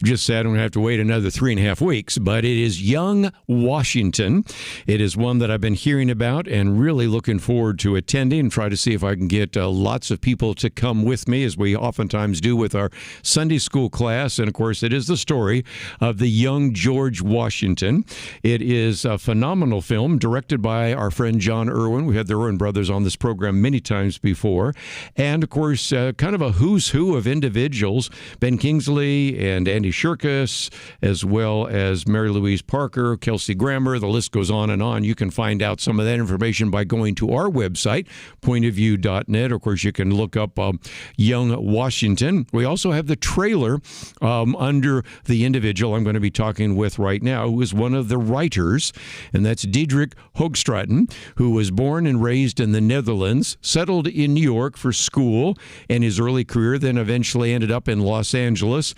Just said I'm going to have to wait another 3.5 weeks, but it is Young Washington. It is one that I've been hearing about and really looking forward to attending and try to see if I can get lots of people to come with me, as we oftentimes do with our Sunday school class. And of course, it is the story of the young George Washington. It is a phenomenal film directed by our friend John Irwin. We had the Irwin brothers on this program many times before. And of course, kind of a who's who of individuals, Ben Kingsley and Andy Serkis, as well as Mary Louise Parker, Kelsey Grammer, the list goes on and on. You can find out some of that information by going to our website, pointofview.net. Of course, you can look up Young Washington. We also have the trailer under the individual I'm going to be talking with right now, who is one of the writers, and that's Diederik Hoogstraten, who was born and raised in the Netherlands, settled in New York for school and his early career, then eventually ended up in Los Angeles,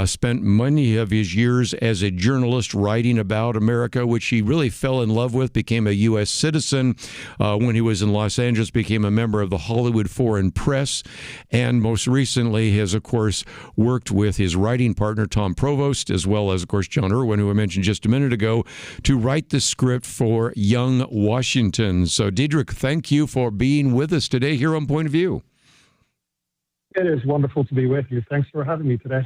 spent many of his years as a journalist writing about America, which he really fell in love with, became a U.S. citizen when he was in Los Angeles, became a member of the Hollywood Foreign Press, and most recently has, of course, worked with his writing partner, Tom Provost, as well as, of course, John Irwin, who I mentioned just a minute ago, to write the script for Young Washington. So, Diederik, thank you for being with us today here on Point of View. It is wonderful to be with you. Thanks for having me today.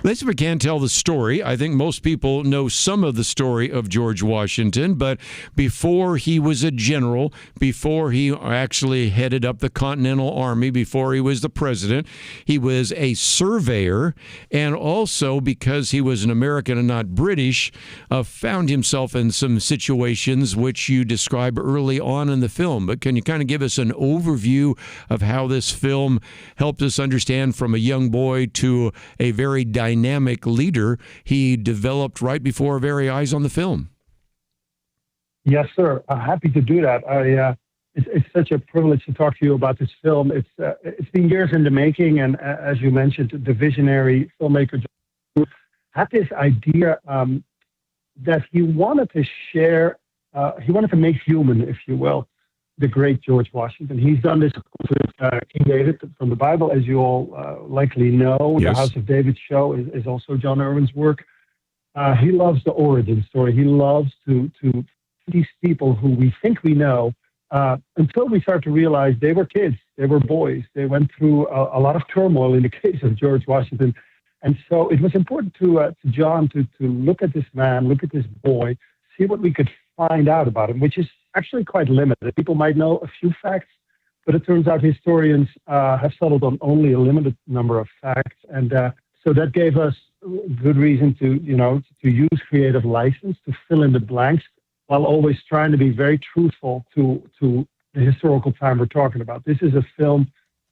Let's, if we can, tell the story. I think most people know some of the story of George Washington, but before he was a general, before he actually headed up the Continental Army, before he was the president, he was a surveyor, and also because he was an American and not British, found himself in some situations which you describe early on in the film. But can you kind of give us an overview of how this film helped us understand from a young boy to a very dynamic leader he developed right before our very eyes on the film? Yes, sir. Happy to do that. It's such a privilege to talk to you about this film. It's been years in the making, and as you mentioned, the visionary filmmaker had this idea that he wanted to share, he wanted to make human, if you will, the great George Washington. He's done this with King David from the Bible, as you all likely know. Yes. The House of David show is also John Irwin's work. He loves the origin story. He loves to these people who we think we know, until we start to realize they were kids, they were boys, they went through a lot of turmoil in the case of George Washington. And so it was important to John to look at this man, look at this boy, see what we could find out about him, which is actually quite limited. People might know a few facts, but it turns out historians have settled on only a limited number of facts. And so that gave us good reason to use creative license to fill in the blanks, while always trying to be very truthful to the historical time we're talking about. This is a film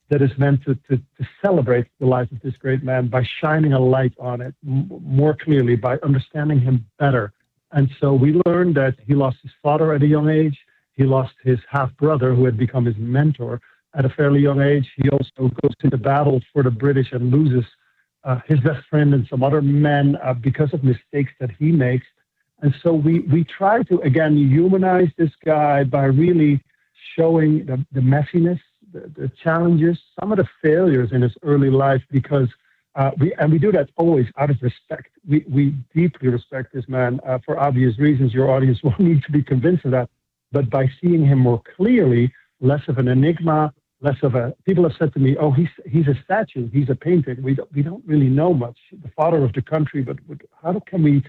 that is meant to celebrate the life of this great man by shining a light on it more clearly, by understanding him better. And so we learned that he lost his father at a young age. He lost his half-brother, who had become his mentor, at a fairly young age. He also goes into battle for the British and loses his best friend and some other men because of mistakes that he makes. And so we try to, again, humanize this guy by really showing the messiness, the challenges, some of the failures in his early life, because we do that always out of respect. We deeply respect this man for obvious reasons. Your audience won't need to be convinced of that. But by seeing him more clearly, less of an enigma, people have said to me, oh, he's a statue, he's a painting. We don't really know much. The father of the country, but how can we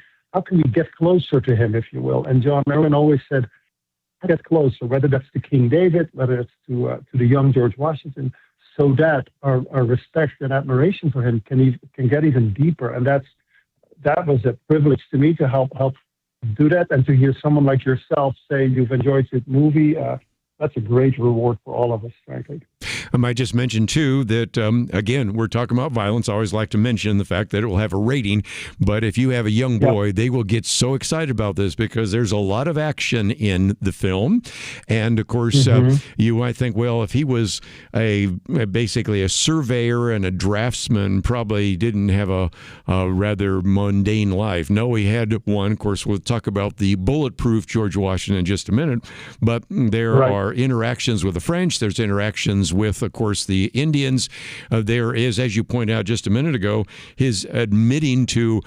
get closer to him, if you will? And John Irwin always said, get closer, whether that's to King David, whether it's to the young George Washington, so that our respect and admiration for him can get even deeper. And that was a privilege to me to help do that, and to hear someone like yourself say you've enjoyed this movie. That's a great reward for all of us, frankly. I might just mention, too, that, again, we're talking about violence. I always like to mention the fact that it will have a rating. But if you have a young boy, they will get so excited about this because there's a lot of action in the film. And, of course, you might think, well, if he was basically a surveyor and a draftsman, probably didn't have a rather mundane life. No, he had one. Of course, we'll talk about the bulletproof George Washington in just a minute. But there are interactions with the French. There's interactions with, of course, the Indians. There is, as you pointed out just a minute ago, his admitting to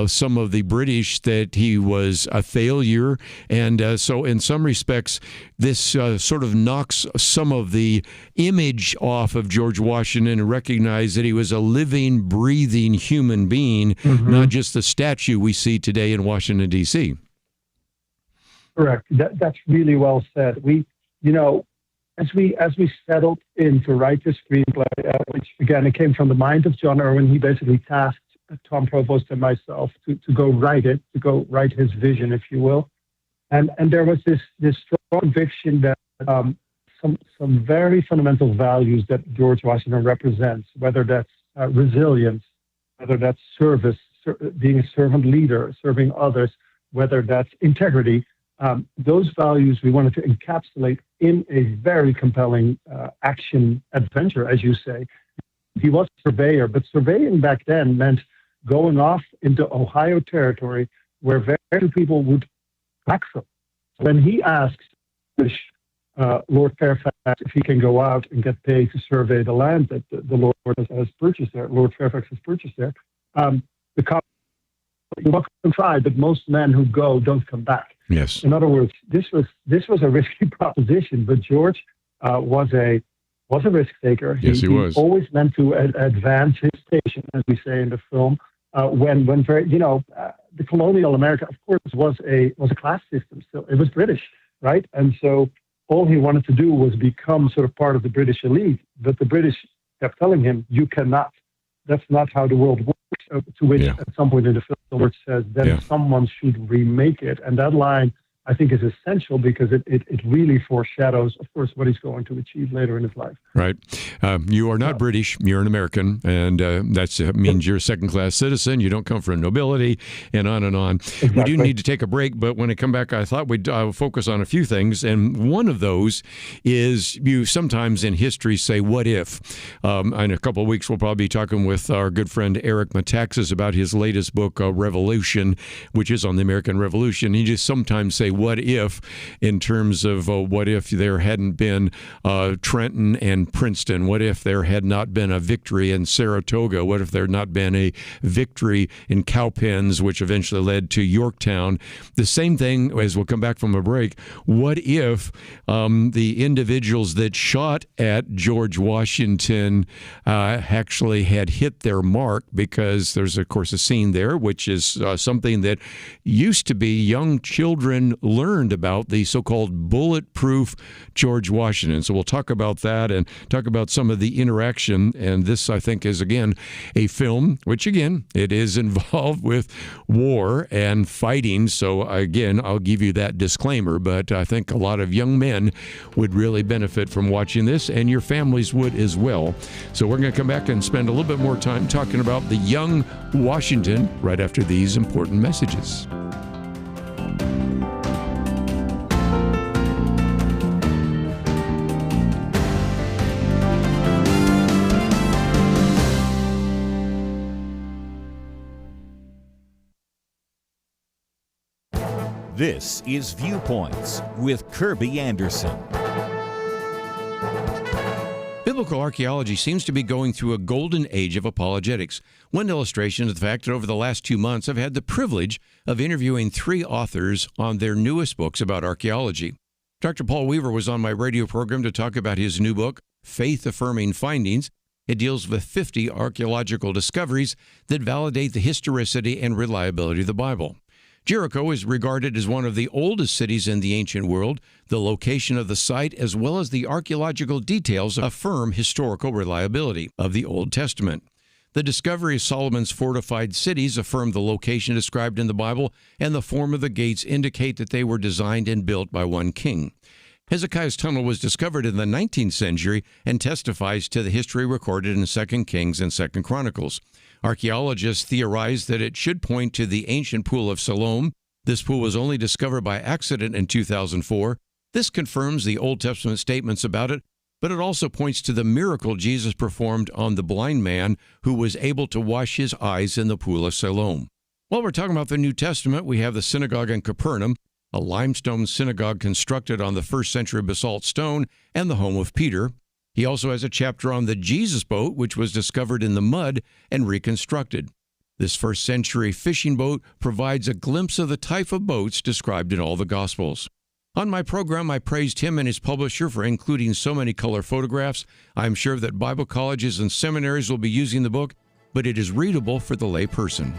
some of the British that he was a failure. And so in some respects, this sort of knocks some of the image off of George Washington and recognize that he was a living, breathing human being, not just the statue we see today in Washington, D.C. Correct. That's really well said. As we settled in to write the screenplay, which again, it came from the mind of John Irwin, he basically tasked Tom Provost and myself to go write it, to go write his vision, if you will. And there was this strong conviction that some very fundamental values that George Washington represents, whether that's resilience, whether that's service, being a servant leader, serving others, whether that's integrity, those values we wanted to encapsulate in a very compelling action adventure, as you say. He was a surveyor, but surveying back then meant going off into Ohio territory where very few people would back from. When he asks Lord Fairfax if he can go out and get paid to survey the land that the Lord has purchased there, Lord Fairfax has purchased there, the cop, you're welcome to try, but most men who go don't come back. Yes. In other words, this was a risky proposition, but George was a risk taker. Yes, he was. Always meant to advance his station, as we say in the film. When very, the colonial America, of course, was a class system. Still, it was British, right? And so all he wanted to do was become sort of part of the British elite. But the British kept telling him, "You cannot. That's not how the world works." To which, at some point in the film, George says, "Then someone should remake it." And that line I think is essential because it really foreshadows, of course, what he's going to achieve later in his life. Right. You are not British. You're an American, and that means you're a second-class citizen. You don't come from nobility, and on and on. Exactly. We do need to take a break, but when I come back, I thought we'd focus on a few things, and one of those is you sometimes in history say, what if? In a couple of weeks, we'll probably be talking with our good friend Eric Metaxas about his latest book, Revolution, which is on the American Revolution. He just sometimes say, what if, in terms of what if there hadn't been Trenton and Princeton? What if there had not been a victory in Saratoga? What if there had not been a victory in Cowpens, which eventually led to Yorktown? The same thing, as we'll come back from a break, what if the individuals that shot at George Washington actually had hit their mark? Because there's, of course, a scene there, which is something that used to be young children learned about, the so-called bulletproof George Washington. So we'll talk about that and talk about some of the interaction. And this, I think, is, again, a film, which, again, it is involved with war and fighting. So, again, I'll give you that disclaimer. But I think a lot of young men would really benefit from watching this, and your families would as well. So we're going to come back and spend a little bit more time talking about the young Washington right after these important messages. This is Viewpoints with Kerby Anderson. Biblical archaeology seems to be going through a golden age of apologetics. One illustration is the fact that over the last 2 months, I've had the privilege of interviewing 3 authors on their newest books about archaeology. Dr. Paul Weaver was on my radio program to talk about his new book, Faith-Affirming Findings. It deals with 50 archaeological discoveries that validate the historicity and reliability of the Bible. Jericho is regarded as one of the oldest cities in the ancient world. The location of the site, as well as the archaeological details, affirm historical reliability of the Old Testament. The discovery of Solomon's fortified cities affirm the location described in the Bible, and the form of the gates indicate that they were designed and built by one king. Hezekiah's tunnel was discovered in the 19th century and testifies to the history recorded in 2 Kings and 2 Chronicles. Archaeologists theorize that it should point to the ancient pool of Siloam. This pool was only discovered by accident in 2004. This confirms the Old Testament statements about it, but it also points to the miracle Jesus performed on the blind man who was able to wash his eyes in the pool of Siloam. While we're talking about the New Testament, we have the synagogue in Capernaum, a limestone synagogue constructed on the 1st century basalt stone and the home of Peter. He also has a chapter on the Jesus boat, which was discovered in the mud and reconstructed. This 1st century fishing boat provides a glimpse of the type of boats described in all the Gospels. On my program, I praised him and his publisher for including so many color photographs. I'm sure that Bible colleges and seminaries will be using the book, but it is readable for the lay person.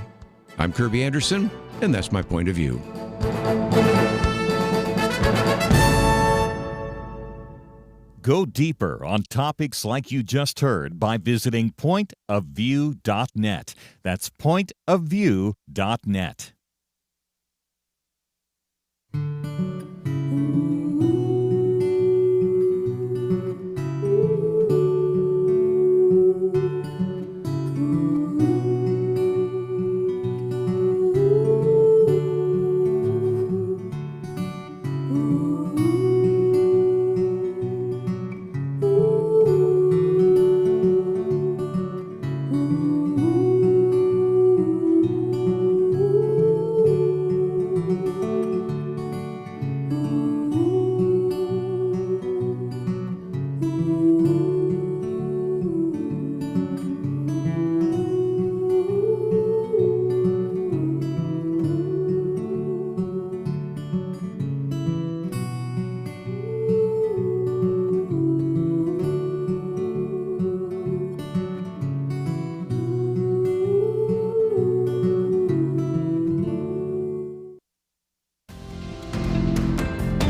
I'm Kerby Anderson, and that's my point of view. Go deeper on topics like you just heard by visiting pointofview.net. That's pointofview.net.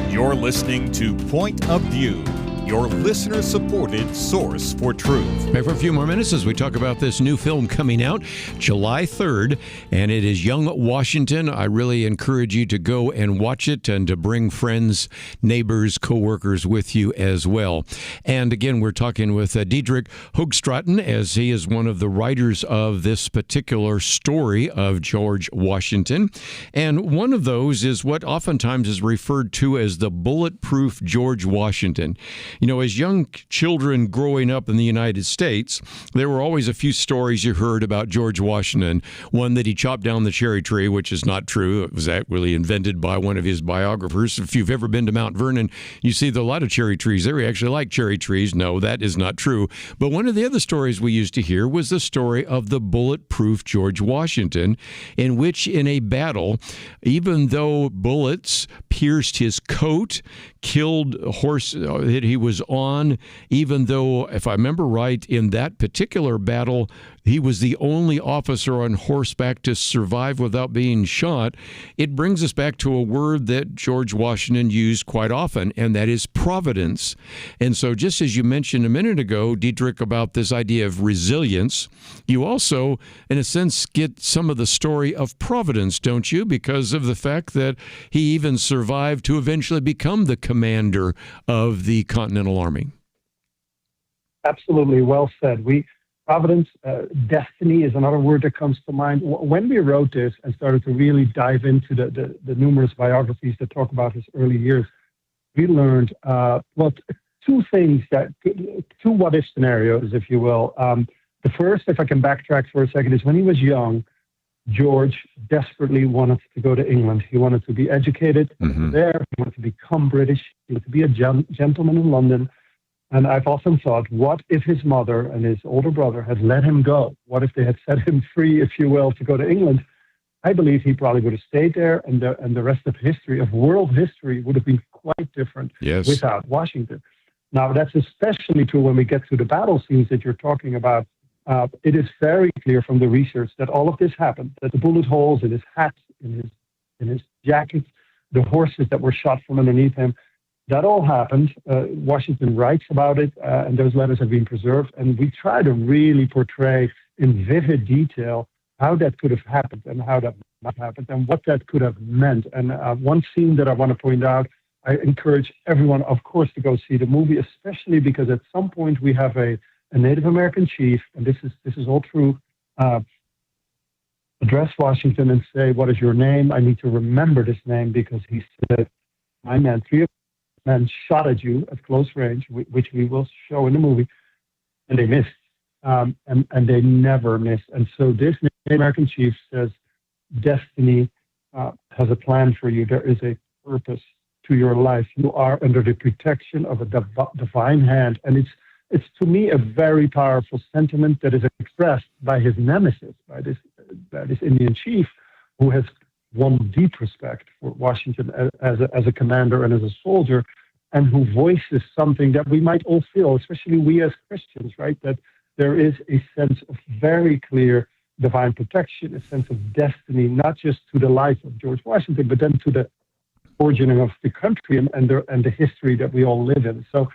You're listening to Point of View. your listener-supported source for truth. Back for a few more minutes as we talk about this new film coming out July 3rd, and it is Young Washington. I really encourage you to go and watch it and to bring friends, neighbors, co-workers with you as well. And again, we're talking with Diederik Hoogstraten, as he is one of the writers of this particular story of George Washington. And one of those is what oftentimes is referred to as the bulletproof George Washington. You know, as young children growing up in the United States, there were always a few stories you heard about George Washington. One that he chopped down the cherry tree, which is not true. It was actually invented by one of his biographers. If you've ever been to Mount Vernon, you see a lot of cherry trees there. We actually like cherry trees. No, that is not true. But one of the other stories we used to hear was the story of the bulletproof George Washington, in which in a battle, even though bullets pierced his coat, killed a horse that he was on, even though, if I remember right, in that particular battle, he was the only officer on horseback to survive without being shot. It brings us back to a word that George Washington used quite often, and that is providence. And so just as you mentioned a minute ago, Diederik, about this idea of resilience, you also, in a sense, get some of the story of providence, don't you? Because of the fact that he even survived to eventually become the commander of the Continental Army. Absolutely, well said. Providence, destiny is another word that comes to mind. When we wrote this and started to really dive into the numerous biographies that talk about his early years, we learned, two what-if scenarios, if you will. The first, if I can backtrack for a second, is when he was young, George desperately wanted to go to England. He wanted to be educated there. He wanted to become British. He wanted to be a gentleman in London. And I've often thought, what if his mother and his older brother had let him go? What if they had set him free, if you will, to go to England? I believe he probably would have stayed there, and the rest of history, of world history, would have been quite different without Washington. Now, that's especially true when we get to the battle scenes that you're talking about. It is very clear from the research that all of this happened, that the bullet holes in his hat, in his jacket, the horses that were shot from underneath him, that all happened. Washington writes about it, and those letters have been preserved. And we try to really portray in vivid detail how that could have happened and how that might have happened and what that could have meant. And one scene that I want to point out, I encourage everyone, of course, to go see the movie, especially because at some point we have a Native American chief, and this is all true, address Washington and say, "What is your name? I need to remember this name," because he said, "My men, 3 of men shot at you at close range," which we will show in the movie, and they missed, and they never missed. And so this Native American chief says, "Destiny has a plan for you. There is a purpose to your life. You are under the protection of a divine hand." And it's to me a very powerful sentiment that is expressed by his nemesis, by this Indian chief, who has won deep respect for Washington as a commander and as a soldier, and who voices something that we might all feel, especially we as Christians, right? That there is a sense of very clear divine protection, a sense of destiny, not just to the life of George Washington, but then to the origin of the country and the history that we all live in. So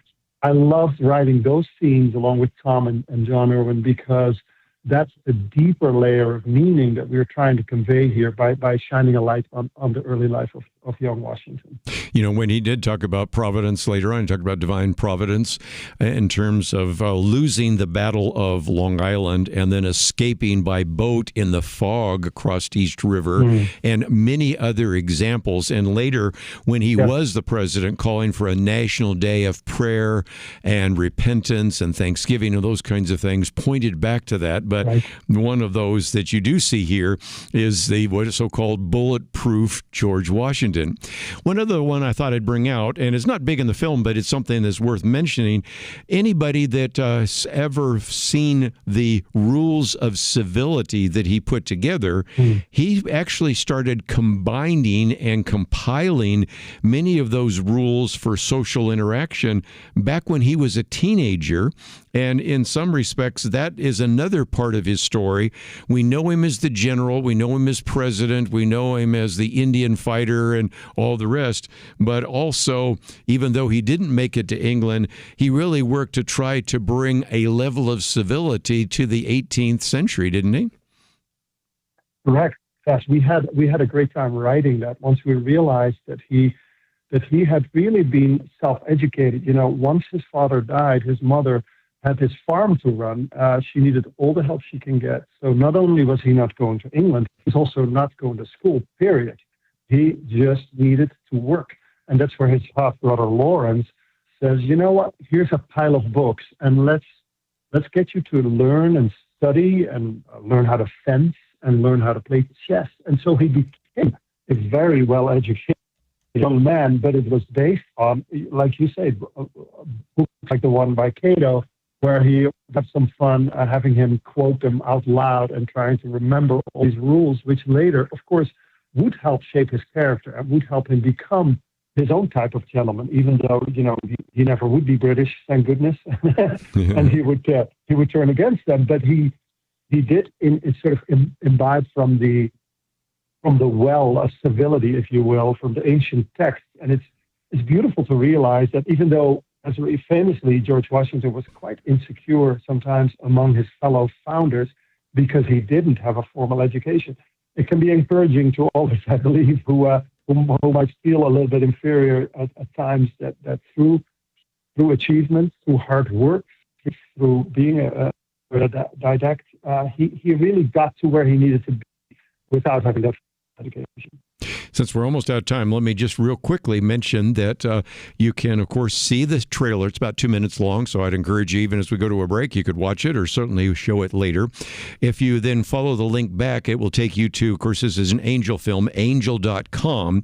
I loved writing those scenes along with Tom and John Irwin, because that's the deeper layer of meaning that we're trying to convey here by shining a light on the early life of young Washington. You know, when he did talk about providence later on, he talked about divine providence in terms of losing the Battle of Long Island and then escaping by boat in the fog across East River and many other examples. And later, when he was the president, calling for a national day of prayer and repentance and thanksgiving and those kinds of things, pointed back to that. But one of those that you do see here is the what is so-called bulletproof George Washington. One other one I thought I'd bring out, and it's not big in the film, but it's something that's worth mentioning. Anybody that has ever seen the rules of civility that he put together, he actually started combining and compiling many of those rules for social interaction back when he was a teenager And in some respects, that is another part of his story. We know him as the general. We know him as president. We know him as the Indian fighter and all the rest. But also, even though he didn't make it to England, he really worked to try to bring a level of civility to the 18th century, didn't he? Correct. Yes, we had a great time writing that once we realized that he had really been self-educated. You know, once his father died, his mother had this farm to run. She needed all the help she can get. So not only was he not going to England, he was also not going to school, period. He just needed to work. And that's where his half-brother Lawrence says, you know what, here's a pile of books, and let's get you to learn and study and learn how to fence and learn how to play chess. And so he became a very well-educated young man, but it was based on, like you said, books like the one by Cato, where he had some fun having him quote them out loud and trying to remember all these rules, which later, of course, would help shape his character and would help him become his own type of gentleman, even though, you know, he never would be British, thank goodness, and he would turn against them. But he did sort of imbibe from the well of civility, if you will, from the ancient text. And it's beautiful to realize that even though, as very famously, George Washington was quite insecure sometimes among his fellow founders because he didn't have a formal education. It can be encouraging to all of us, I believe, who might feel a little bit inferior at times, that through achievement, through hard work, through being a didact, he really got to where he needed to be without having that education. Since we're almost out of time, let me just real quickly mention that you can, of course, see the trailer. It's about 2 minutes long, so I'd encourage you, even as we go to a break, you could watch it or certainly show it later. If you then follow the link back, it will take you to, of course, this is an Angel film, angel.com.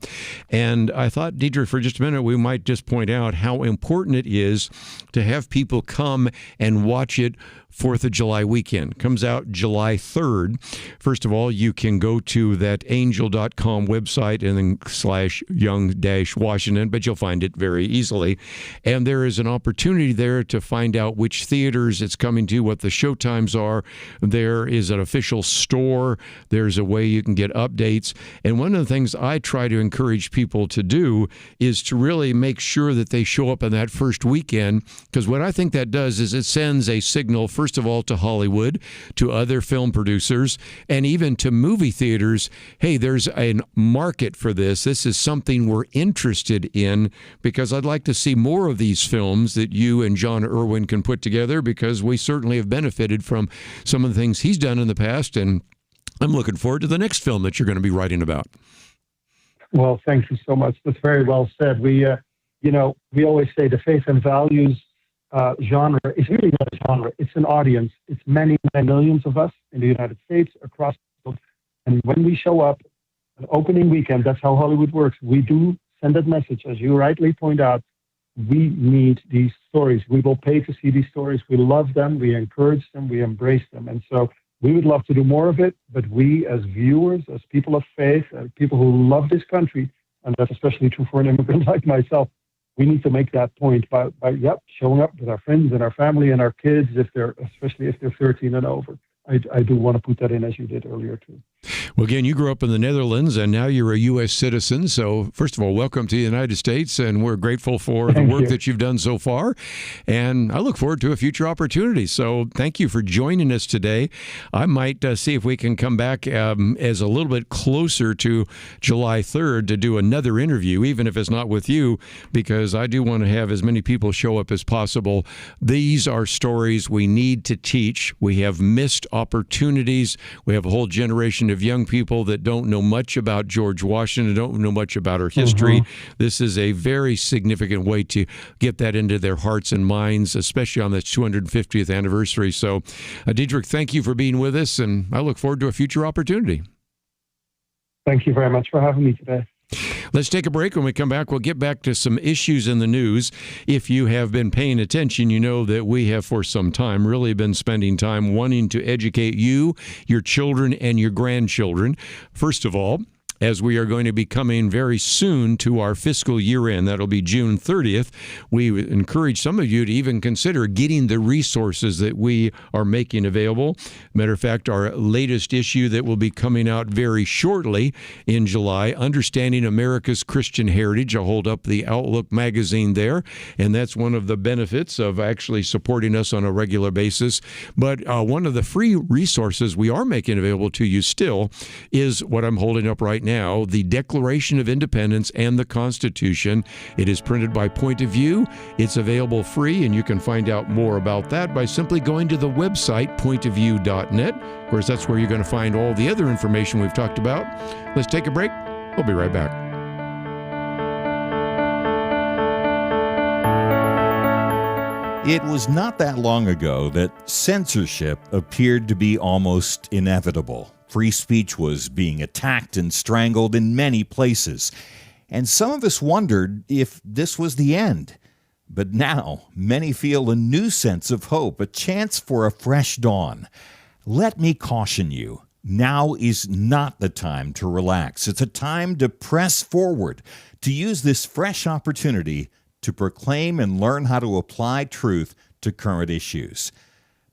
And I thought, Diederik, for just a minute, we might just point out how important it is to have people come and watch it 4th of July weekend. Comes out July 3rd. First of all, you can go to that angel.com website and then /young-Washington, but you'll find it very easily. And there is an opportunity there to find out which theaters it's coming to, what the show times are. There is an official store. There's a way you can get updates. And one of the things I try to encourage people to do is to really make sure that they show up on that first weekend, because what I think that does is it sends a signal, first of all, to Hollywood, to other film producers, and even to movie theaters. Hey, there's a market for this. This is something we're interested in, because I'd like to see more of these films that you and John Irwin can put together, because we certainly have benefited from some of the things he's done in the past, and I'm looking forward to the next film that you're going to be writing about. Well, thank you so much. That's very well said. We always say the faith and values genre is really not a genre. It's an audience. It's many, many millions of us in the United States, across the world. And when we show up an opening weekend, that's how Hollywood works. We do send that message. As you rightly point out, we need these stories. We will pay to see these stories. We love them. We encourage them. We embrace them. And so we would love to do more of it. But we, as viewers, as people of faith, people who love this country, and that's especially true for an immigrant like myself, we need to make that point by showing up with our friends and our family and our kids, especially if they're 13 and over. I do want to put that in, as you did earlier, too. Well, again, you grew up in the Netherlands, and now you're a U.S. citizen. So, first of all, welcome to the United States, and we're grateful for the work that you've done so far. And I look forward to a future opportunity. So, thank you for joining us today. I might see if we can come back as a little bit closer to July 3rd to do another interview, even if it's not with you, because I do want to have as many people show up as possible. These are stories we need to teach. We have missed opportunities. We have a whole generation of young people that don't know much about George Washington, don't know much about our history. This is a very significant way to get that into their hearts and minds, especially on this 250th anniversary. So, Diederik, thank you for being with us, and I look forward to a future opportunity. Thank you very much for having me today. Let's take a break. When we come back, we'll get back to some issues in the news. If you have been paying attention, you know that we have for some time really been spending time wanting to educate you, your children, and your grandchildren. First of all, as we are going to be coming very soon to our fiscal year end. That'll be June 30th. We encourage some of you to even consider getting the resources that we are making available. Matter of fact, our latest issue that will be coming out very shortly in July, Understanding America's Christian Heritage. I'll hold up the Outlook magazine there, and that's one of the benefits of actually supporting us on a regular basis. But one of the free resources we are making available to you still is what I'm holding up right now, the Declaration of Independence and the Constitution. It is printed by Point of View. It's available free, and you can find out more about that by simply going to the website, pointofview.net. Of course, that's where you're going to find all the other information we've talked about. Let's take a break. We'll be right back. It was not that long ago that censorship appeared to be almost inevitable. Free speech was being attacked and strangled in many places, and some of us wondered if this was the end. But now, many feel a new sense of hope, a chance for a fresh dawn. Let me caution you, now is not the time to relax. It's a time to press forward, to use this fresh opportunity to proclaim and learn how to apply truth to current issues.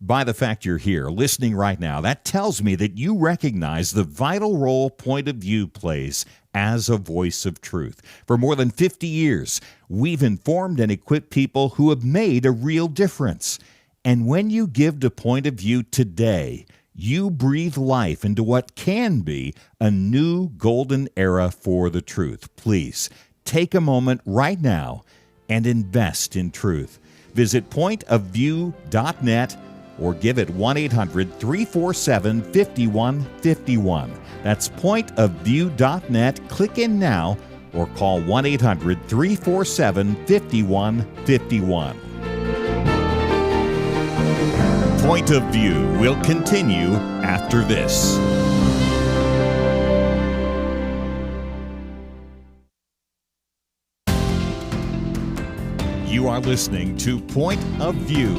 By the fact you're here, listening right now, that tells me that you recognize the vital role Point of View plays as a voice of truth. For more than 50 years, we've informed and equipped people who have made a real difference. And when you give to Point of View today, you breathe life into what can be a new golden era for the truth. Please, take a moment right now and invest in truth. Visit pointofview.net or give it 1-800-347-5151. That's pointofview.net. Click in now or call 1-800-347-5151. Point of View will continue after this. You are listening to Point of View.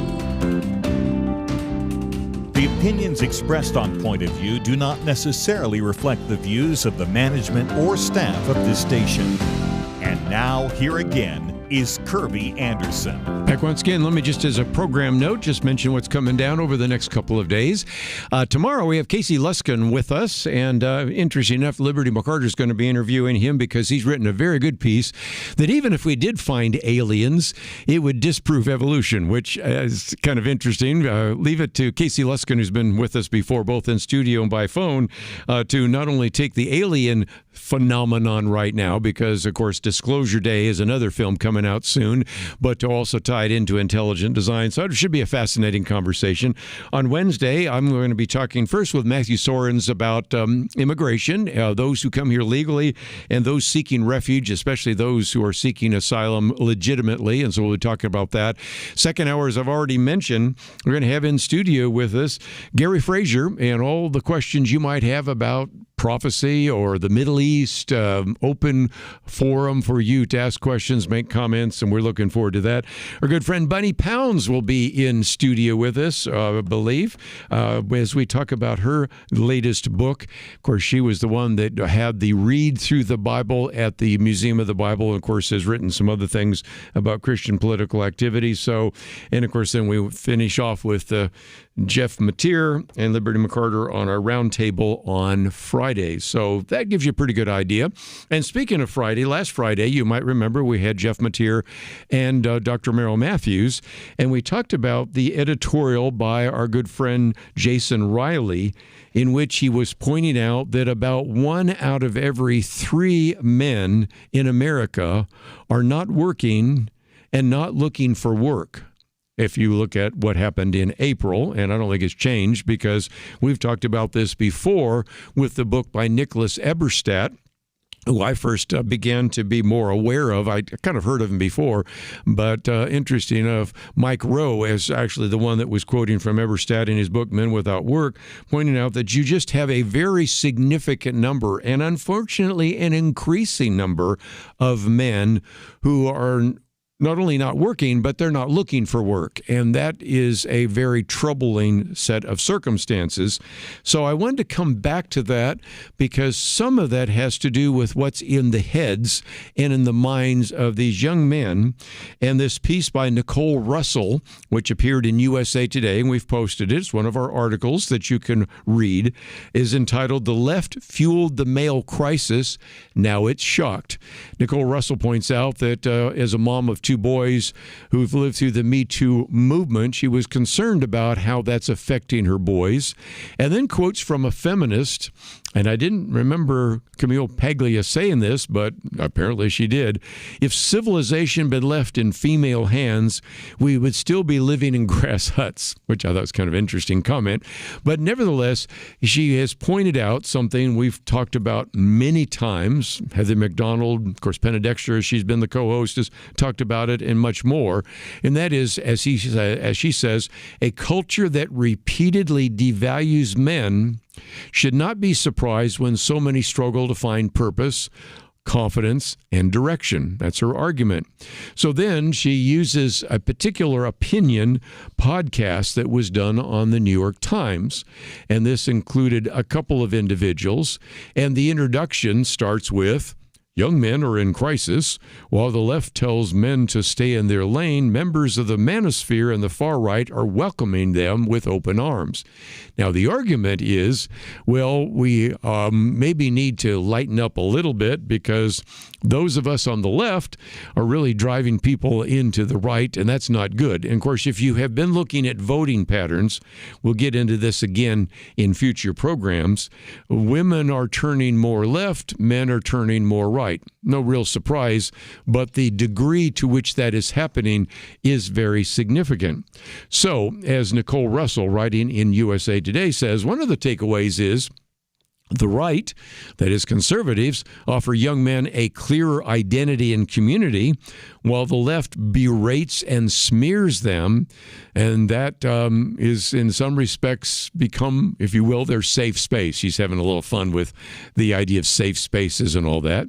The opinions expressed on Point of View do not necessarily reflect the views of the management or staff of this station. And now, here again, is Kerby Anderson. Back once again, let me just as a program note, just mention what's coming down over the next couple of days. Tomorrow we have Casey Luskin with us, and interesting enough, Liberty McCarter is going to be interviewing him because he's written a very good piece that even if we did find aliens, it would disprove evolution, which is kind of interesting. Leave it to Casey Luskin, who's been with us before, both in studio and by phone, to not only take the alien phenomenon right now, because, of course, Disclosure Day is another film coming out soon, but to also tie it into intelligent design. So it should be a fascinating conversation. On Wednesday, I'm going to be talking first with Matthew Sorens about immigration, those who come here legally and those seeking refuge, especially those who are seeking asylum legitimately. And so we'll be talking about that. Second hour, as I've already mentioned, we're going to have in studio with us Gary Frazier and all the questions you might have about prophecy or the Middle East, open forum for you to ask questions, make comments, and we're looking forward to that. Our good friend Bunny Pounds will be in studio with us, I believe, as we talk about her latest book. Of course, she was the one that had the read through the Bible at the Museum of the Bible, and of course has written some other things about Christian political activity. So, and of course, then we finish off with Jeff Mateer and Liberty McCarter on our roundtable on Friday. So that gives you a pretty good idea. And speaking of Friday, last Friday, you might remember we had Jeff Mateer and Dr. Merrill Matthews, and we talked about the editorial by our good friend Jason Riley, in which he was pointing out that about 1 out of every 3 men in America are not working and not looking for work. If you look at what happened in April, and I don't think it's changed because we've talked about this before with the book by Nicholas Eberstadt, who I first began to be more aware of. I kind of heard of him before, but interesting enough, Mike Rowe is actually the one that was quoting from Eberstadt in his book, Men Without Work, pointing out that you just have a very significant number, and unfortunately an increasing number of men who are not only not working, but they're not looking for work. And that is a very troubling set of circumstances. So I wanted to come back to that because some of that has to do with what's in the heads and in the minds of these young men. And this piece by Nicole Russell, which appeared in USA Today, and we've posted it, it's one of our articles that you can read, is entitled "The Left Fueled the Male Crisis, Now It's Shocked." Nicole Russell points out that as a mom of two boys who've lived through the Me Too movement, she was concerned about how that's affecting her boys. And then quotes from a feminist, and I didn't remember Camille Paglia saying this, but apparently she did. "If civilization had been left in female hands, we would still be living in grass huts," which I thought was kind of an interesting comment. But nevertheless, she has pointed out something we've talked about many times. Heather McDonald, of course, Penna Dexter, she's been the co-host, has talked about it and much more. And that is, as she says, a culture that repeatedly devalues men should not be surprised when so many struggle to find purpose, confidence, and direction. That's her argument. So then she uses a particular opinion podcast that was done on the New York Times. And this included a couple of individuals. And the introduction starts with, "Young men are in crisis. While the left tells men to stay in their lane, members of the manosphere and the far right are welcoming them with open arms." Now, the argument is, well, we maybe need to lighten up a little bit because those of us on the left are really driving people into the right, and that's not good. And, of course, if you have been looking at voting patterns, we'll get into this again in future programs, women are turning more left, men are turning more right. No real surprise, but the degree to which that is happening is very significant. So, as Nicole Russell, writing in USA Today, says, one of the takeaways is the right, that is conservatives, offer young men a clearer identity and community, while the left berates and smears them. And that is, in some respects, become, if you will, their safe space. She's having a little fun with the idea of safe spaces and all that.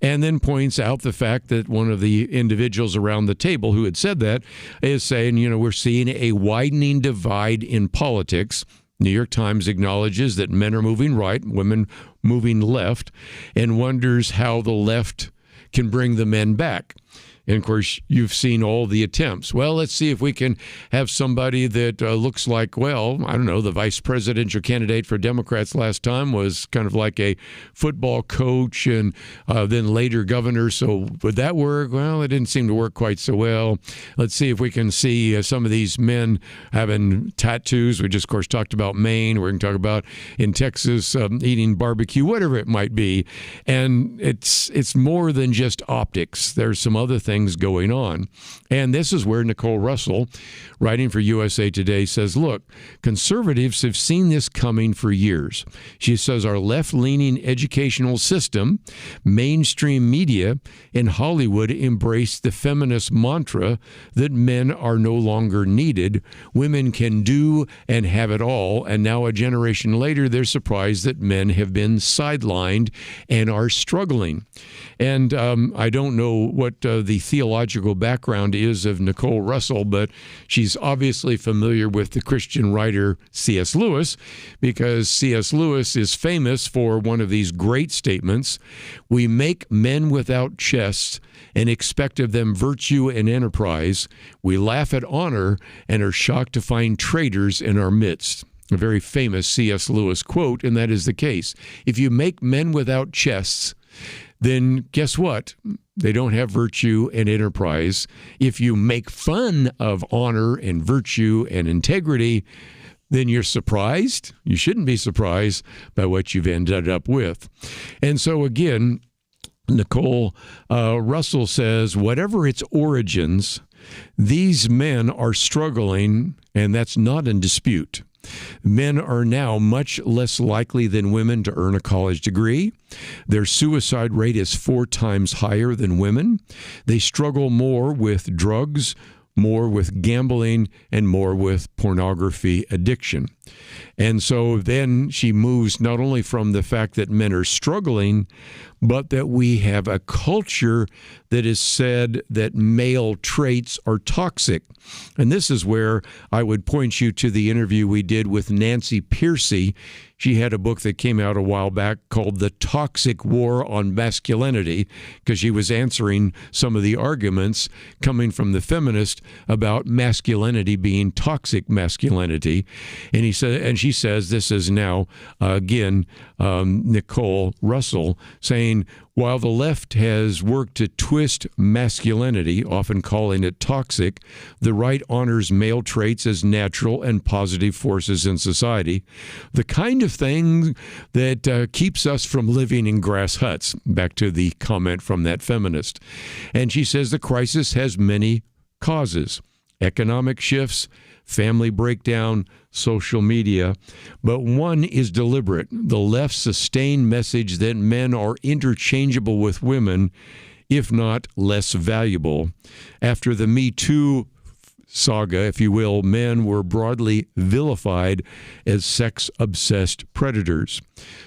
And then points out the fact that one of the individuals around the table who had said that is saying, we're seeing a widening divide in politics. New York Times acknowledges that men are moving right, women moving left, and wonders how the left can bring the men back. And, of course, you've seen all the attempts. Well, let's see if we can have somebody that looks like, well, I don't know, the vice presidential candidate for Democrats last time was kind of like a football coach and then later governor. So would that work? Well, it didn't seem to work quite so well. Let's see if we can see some of these men having tattoos. We just, of course, talked about Maine. We're going to talk about in Texas eating barbecue, whatever it might be. And it's more than just optics. There's some other things going on. And this is where Nicole Russell, writing for USA Today, says, look, conservatives have seen this coming for years. She says our left-leaning educational system, mainstream media, and Hollywood embrace the feminist mantra that men are no longer needed. Women can do and have it all. And now a generation later, they're surprised that men have been sidelined and are struggling. And I don't know what the theological background is of Nicole Russell, but she's obviously familiar with the Christian writer C.S. Lewis, because C.S. Lewis is famous for one of these great statements: "We make men without chests and expect of them virtue and enterprise. We laugh at honor and are shocked to find traitors in our midst." A very famous C.S. Lewis quote, and that is the case. If you make men without chests, then guess what? They don't have virtue and enterprise. If you make fun of honor and virtue and integrity, then you're surprised. You shouldn't be surprised by what you've ended up with. And so again, Nicole Russell says, whatever its origins, these men are struggling, and that's not in dispute. Men are now much less likely than women to earn a college degree. Their suicide rate is 4 times higher than women. They struggle more with drugs, more with gambling, and more with pornography addiction. And so then she moves not only from the fact that men are struggling, but that we have a culture that has said that male traits are toxic. And this is where I would point you to the interview we did with Nancy Pearcey. She had a book that came out a while back called The Toxic War on Masculinity, because she was answering some of the arguments coming from the feminist about masculinity being toxic masculinity. And she says, this is now, Nicole Russell, saying, while the left has worked to twist masculinity, often calling it toxic, the right honors male traits as natural and positive forces in society, the kind of thing that keeps us from living in grass huts, back to the comment from that feminist. And she says the crisis has many causes: economic shifts, family breakdown, social media, but one is deliberate: the left's sustained message that men are interchangeable with women, if not less valuable. After the Me Too saga, if you will, men were broadly vilified as sex-obsessed predators.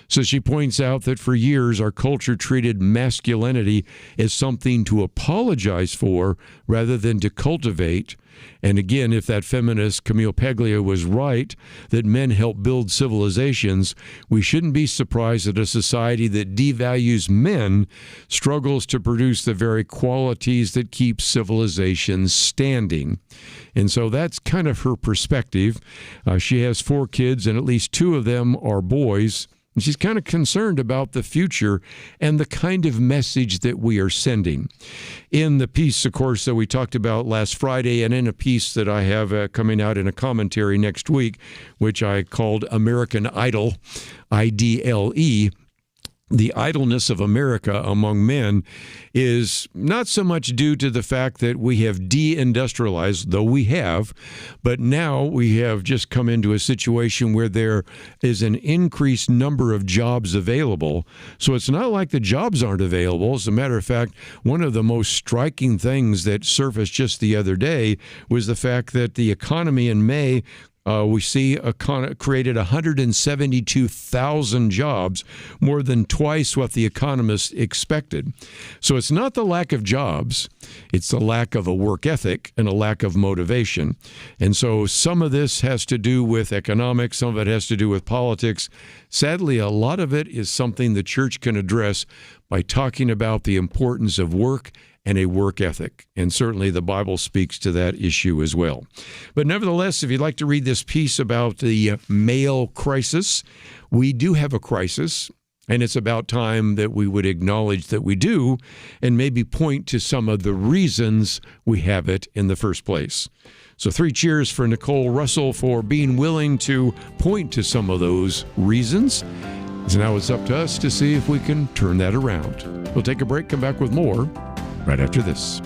So she points out that for years our culture treated masculinity as something to apologize for rather than to cultivate. And again, if that feminist Camille Paglia was right, that men help build civilizations, we shouldn't be surprised that a society that devalues men struggles to produce the very qualities that keep civilizations standing. And so that's kind of her perspective. She has 4 kids, and at least 2 of them are boys. And she's kind of concerned about the future and the kind of message that we are sending. In the piece, of course, that we talked about last Friday, and in a piece that I have coming out in a commentary next week, which I called American Idle, IDLE, the idleness of America among men is not so much due to the fact that we have deindustrialized, though we have, but now we have just come into a situation where there is an increased number of jobs available. So it's not like the jobs aren't available. As a matter of fact, one of the most striking things that surfaced just the other day was the fact that the economy in May we see created 172,000 jobs, more than twice what the economists expected. So it's not the lack of jobs, it's the lack of a work ethic and a lack of motivation. And so some of this has to do with economics, some of it has to do with politics. Sadly, a lot of it is something the church can address by talking about the importance of work and a work ethic. And certainly the Bible speaks to that issue as well. But nevertheless, if you'd like to read this piece about the male crisis, we do have a crisis, and it's about time that we would acknowledge that we do and maybe point to some of the reasons we have it in the first place. So 3 cheers for Nicole Russell for being willing to point to some of those reasons. So now it's up to us to see if we can turn that around. We'll take a break, come back with more right after this.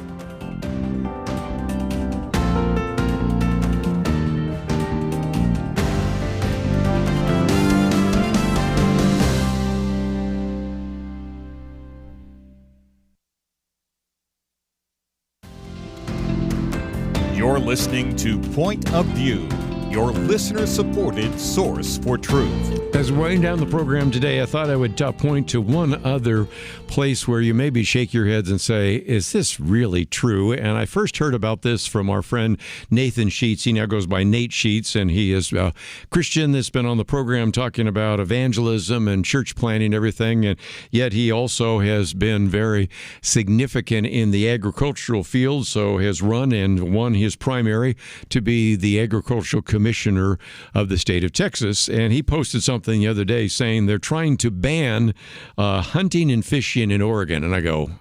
You're listening to Point of View, your listener-supported source for truth. As we're winding down the program today, I thought I would point to one other place where you maybe shake your heads and say, is this really true? And I first heard about this from our friend Nathan Sheets. He now goes by Nate Sheets, and he is a Christian that's been on the program talking about evangelism and church planting and everything. And yet he also has been very significant in the agricultural field, so has run and won his primary to be the agricultural commissioner of the state of Texas. And he posted something the other day saying they're trying to ban hunting and fishing in Oregon. And I go,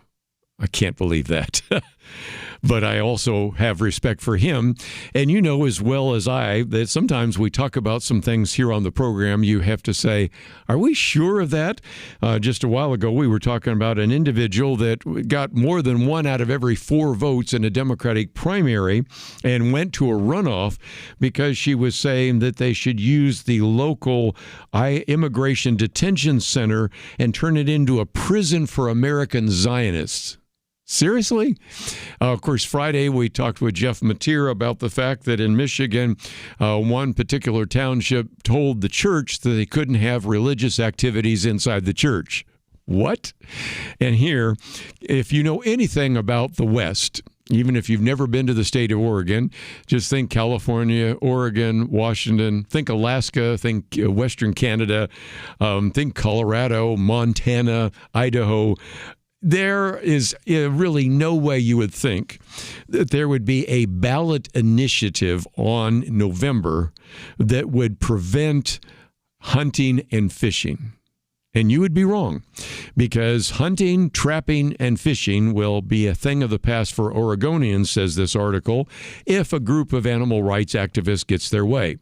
I can't believe that. But I also have respect for him. And you know as well as I that sometimes we talk about some things here on the program. You have to say, are we sure of that? Just a while ago, we were talking about an individual that got more than 1 out of every 4 votes in a Democratic primary and went to a runoff because she was saying that they should use the local immigration detention center and turn it into a prison for American Zionists. Seriously? Of course, Friday we talked with Jeff Mateer about the fact that in Michigan, one particular township told the church that they couldn't have religious activities inside the church. What? And here, if you know anything about the West, even if you've never been to the state of Oregon, just think California, Oregon, Washington, think Alaska, think Western Canada, think Colorado, Montana, Idaho. There is really no way you would think that there would be a ballot initiative on November that would prevent hunting and fishing. And you would be wrong, because hunting, trapping, and fishing will be a thing of the past for Oregonians, says this article, if a group of animal rights activists gets their way.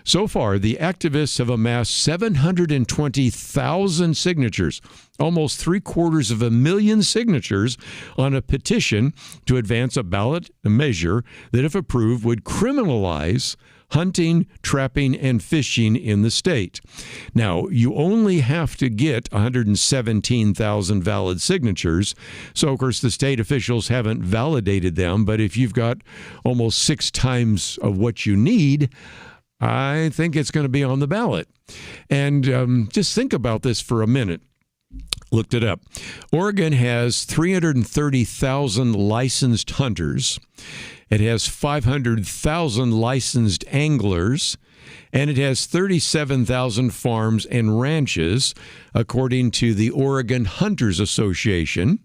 So far, the activists have amassed 720,000 signatures, almost 750,000 signatures on a petition to advance a ballot measure that, if approved, would criminalize hunting, trapping, and fishing in the state. Now, you only have to get 117,000 valid signatures. So, of course, the state officials haven't validated them. But if you've got almost 6 times of what you need, I think it's going to be on the ballot. And just think about this for a minute. Looked it up. Oregon has 330,000 licensed hunters. It has 500,000 licensed anglers, and it has 37,000 farms and ranches, according to the Oregon Hunters Association.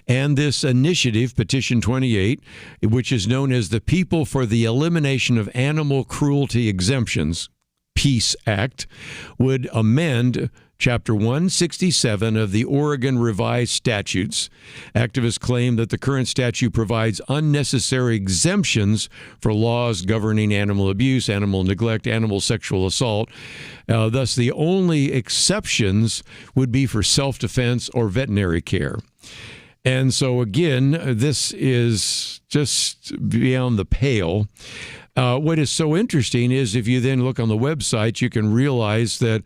And this initiative, Petition 28, which is known as the People for the Elimination of Animal Cruelty Exemptions, PEACE Act, would amend Chapter 167 of the Oregon Revised Statutes. Activists claim that the current statute provides unnecessary exemptions for laws governing animal abuse, animal neglect, animal sexual assault. Thus, the only exceptions would be for self-defense or veterinary care. And so, again, this is just beyond the pale. What is so interesting is if you then look on the website, you can realize that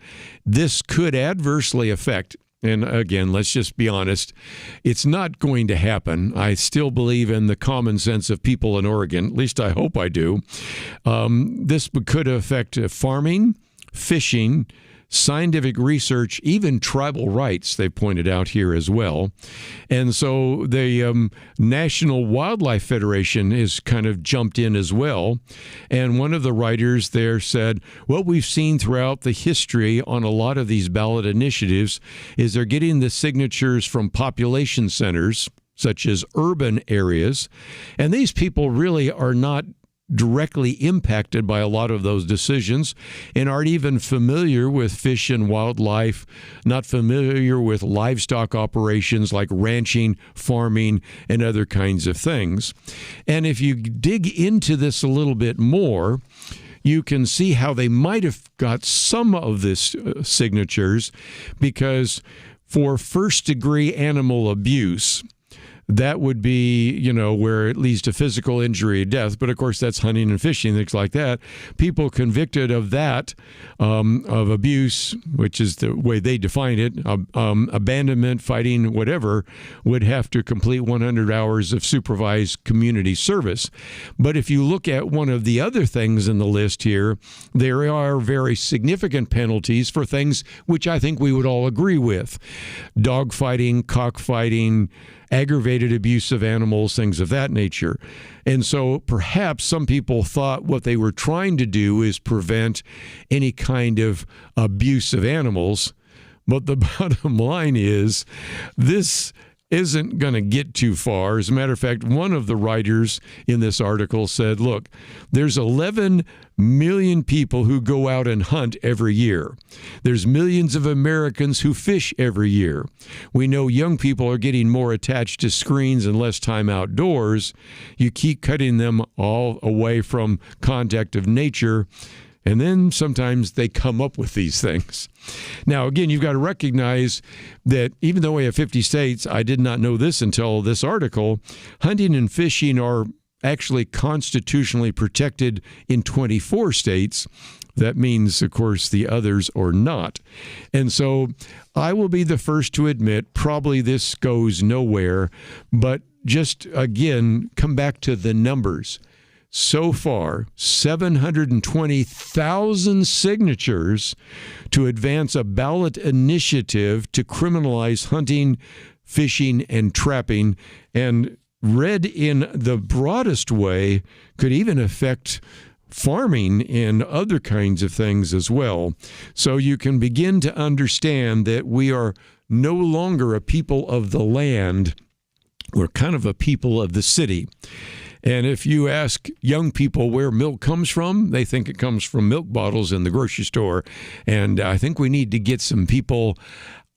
this could adversely affect, and again, let's just be honest, it's not going to happen. I still believe in the common sense of people in Oregon, at least I hope I do. This could affect farming, fishing, scientific research, even tribal rights, they pointed out here as well. And so the National Wildlife Federation has kind of jumped in as well. And one of the writers there said, what we've seen throughout the history on a lot of these ballot initiatives is they're getting the signatures from population centers, such as urban areas. And these people really are not directly impacted by a lot of those decisions and aren't even familiar with fish and wildlife, not familiar with livestock operations like ranching, farming, and other kinds of things. And if you dig into this a little bit more, you can see how they might have got some of this signatures, because for first-degree animal abuse, that would be, where it leads to physical injury or death. But, of course, that's hunting and fishing, things like that. People convicted of that, of abuse, which is the way they define it, abandonment, fighting, whatever, would have to complete 100 hours of supervised community service. But if you look at one of the other things in the list here, there are very significant penalties for things which I think we would all agree with. Dog fighting, cockfighting, aggravated abuse of animals, things of that nature. And so perhaps some people thought what they were trying to do is prevent any kind of abuse of animals. But the bottom line is this isn't going to get too far. As a matter of fact, one of the writers in this article said, look, there's 11 million people who go out and hunt every year. There's millions of Americans who fish every year. We know young people are getting more attached to screens and less time outdoors. You keep cutting them all away from contact of nature, and then sometimes they come up with these things. Now, again, you've got to recognize that even though we have 50 states, I did not know this until this article, hunting and fishing are actually constitutionally protected in 24 states. That means, of course, the others are not. And so I will be the first to admit probably this goes nowhere, but just, again, come back to the numbers. so far 720,000 signatures to advance a ballot initiative to criminalize hunting, fishing, and trapping, and read in the broadest way could even affect farming and other kinds of things as well. So you can begin to understand that we are no longer a people of the land. We're kind of a people of the city. And if you ask young people where milk comes from, they think it comes from milk bottles in the grocery store. And I think we need to get some people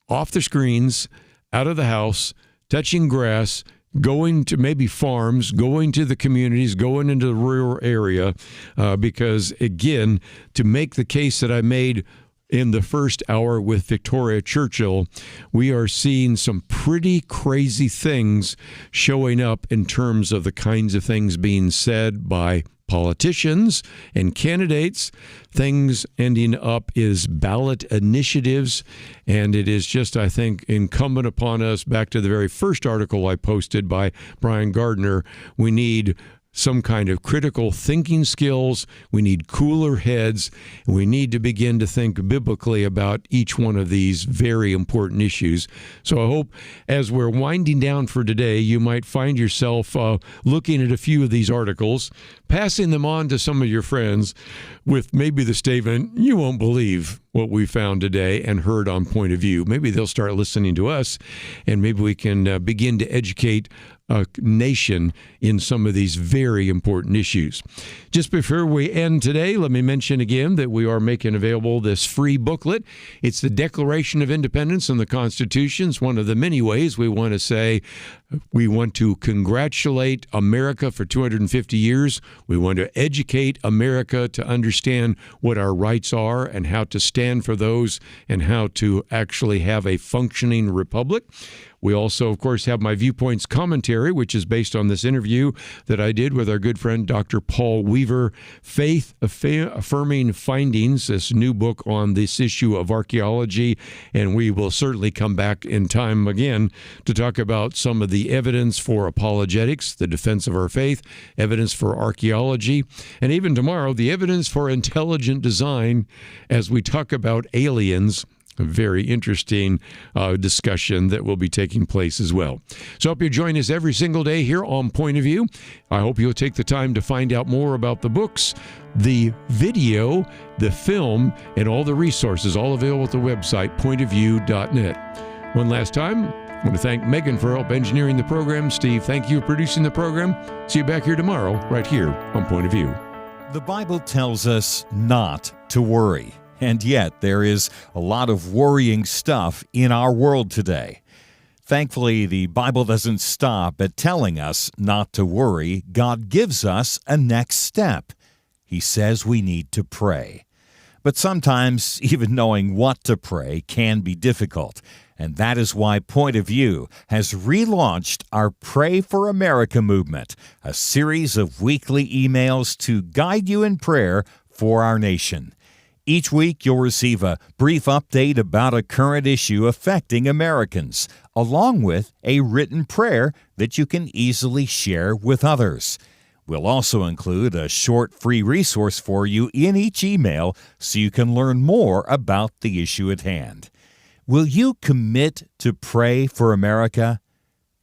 off the screens, out of the house, touching grass, going to maybe farms, going to the communities, going into the rural area, because, again, to make the case that I made in the first hour with Victoria Churchill, we are seeing some pretty crazy things showing up in terms of the kinds of things being said by politicians and candidates, things ending up as ballot initiatives. And it is just, I think, incumbent upon us, back to the very first article I posted by Brian Gardner, we need some kind of critical thinking skills. We need cooler heads. And we need to begin to think biblically about each one of these very important issues. So I hope as we're winding down for today, you might find yourself looking at a few of these articles, passing them on to some of your friends with maybe the statement, "You won't believe what we found today and heard on Point of View." Maybe they'll start listening to us, and maybe we can begin to educate a nation in some of these very important issues. Just before we end today, let me mention again that we are making available this free booklet. It's the Declaration of Independence and the Constitution. It's one of the many ways we want to say we want to congratulate America for 250 years. We want to educate America to understand what our rights are and how to stand for those and how to actually have a functioning republic. We also, of course, have my Viewpoints commentary, which is based on this interview that I did with our good friend Dr. Paul Weaver, Faith Affirming Findings, this new book on this issue of archaeology. And we will certainly come back in time again to talk about some of the evidence for apologetics, the defense of our faith, evidence for archaeology, and even tomorrow, the evidence for intelligent design as we talk about aliens. A very interesting discussion that will be taking place as well. So I hope you join us every single day here on Point of View. I hope you'll take the time to find out more about the books, the video, the film, and all the resources, all available at the website, pointofview.net. One last time, I want to thank Megan for help engineering the program. Steve, thank you for producing the program. See you back here tomorrow, right here on Point of View. The Bible tells us not to worry. And yet, there is a lot of worrying stuff in our world today. Thankfully, the Bible doesn't stop at telling us not to worry. God gives us a next step. He says we need to pray. But sometimes, even knowing what to pray can be difficult. And that is why Point of View has relaunched our Pray for America movement, a series of weekly emails to guide you in prayer for our nation. Each week, you'll receive a brief update about a current issue affecting Americans, along with a written prayer that you can easily share with others. We'll also include a short free resource for you in each email so you can learn more about the issue at hand. Will you commit to pray for America?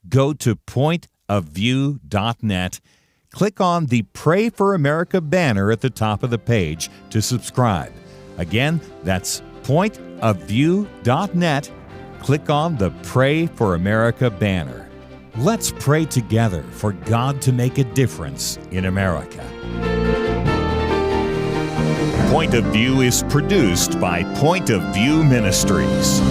Go to pointofview.net. Click on the Pray for America banner at the top of the page to subscribe. Again, that's pointofview.net. Click on the Pray for America banner. Let's pray together for God to make a difference in America. Point of View is produced by Point of View Ministries.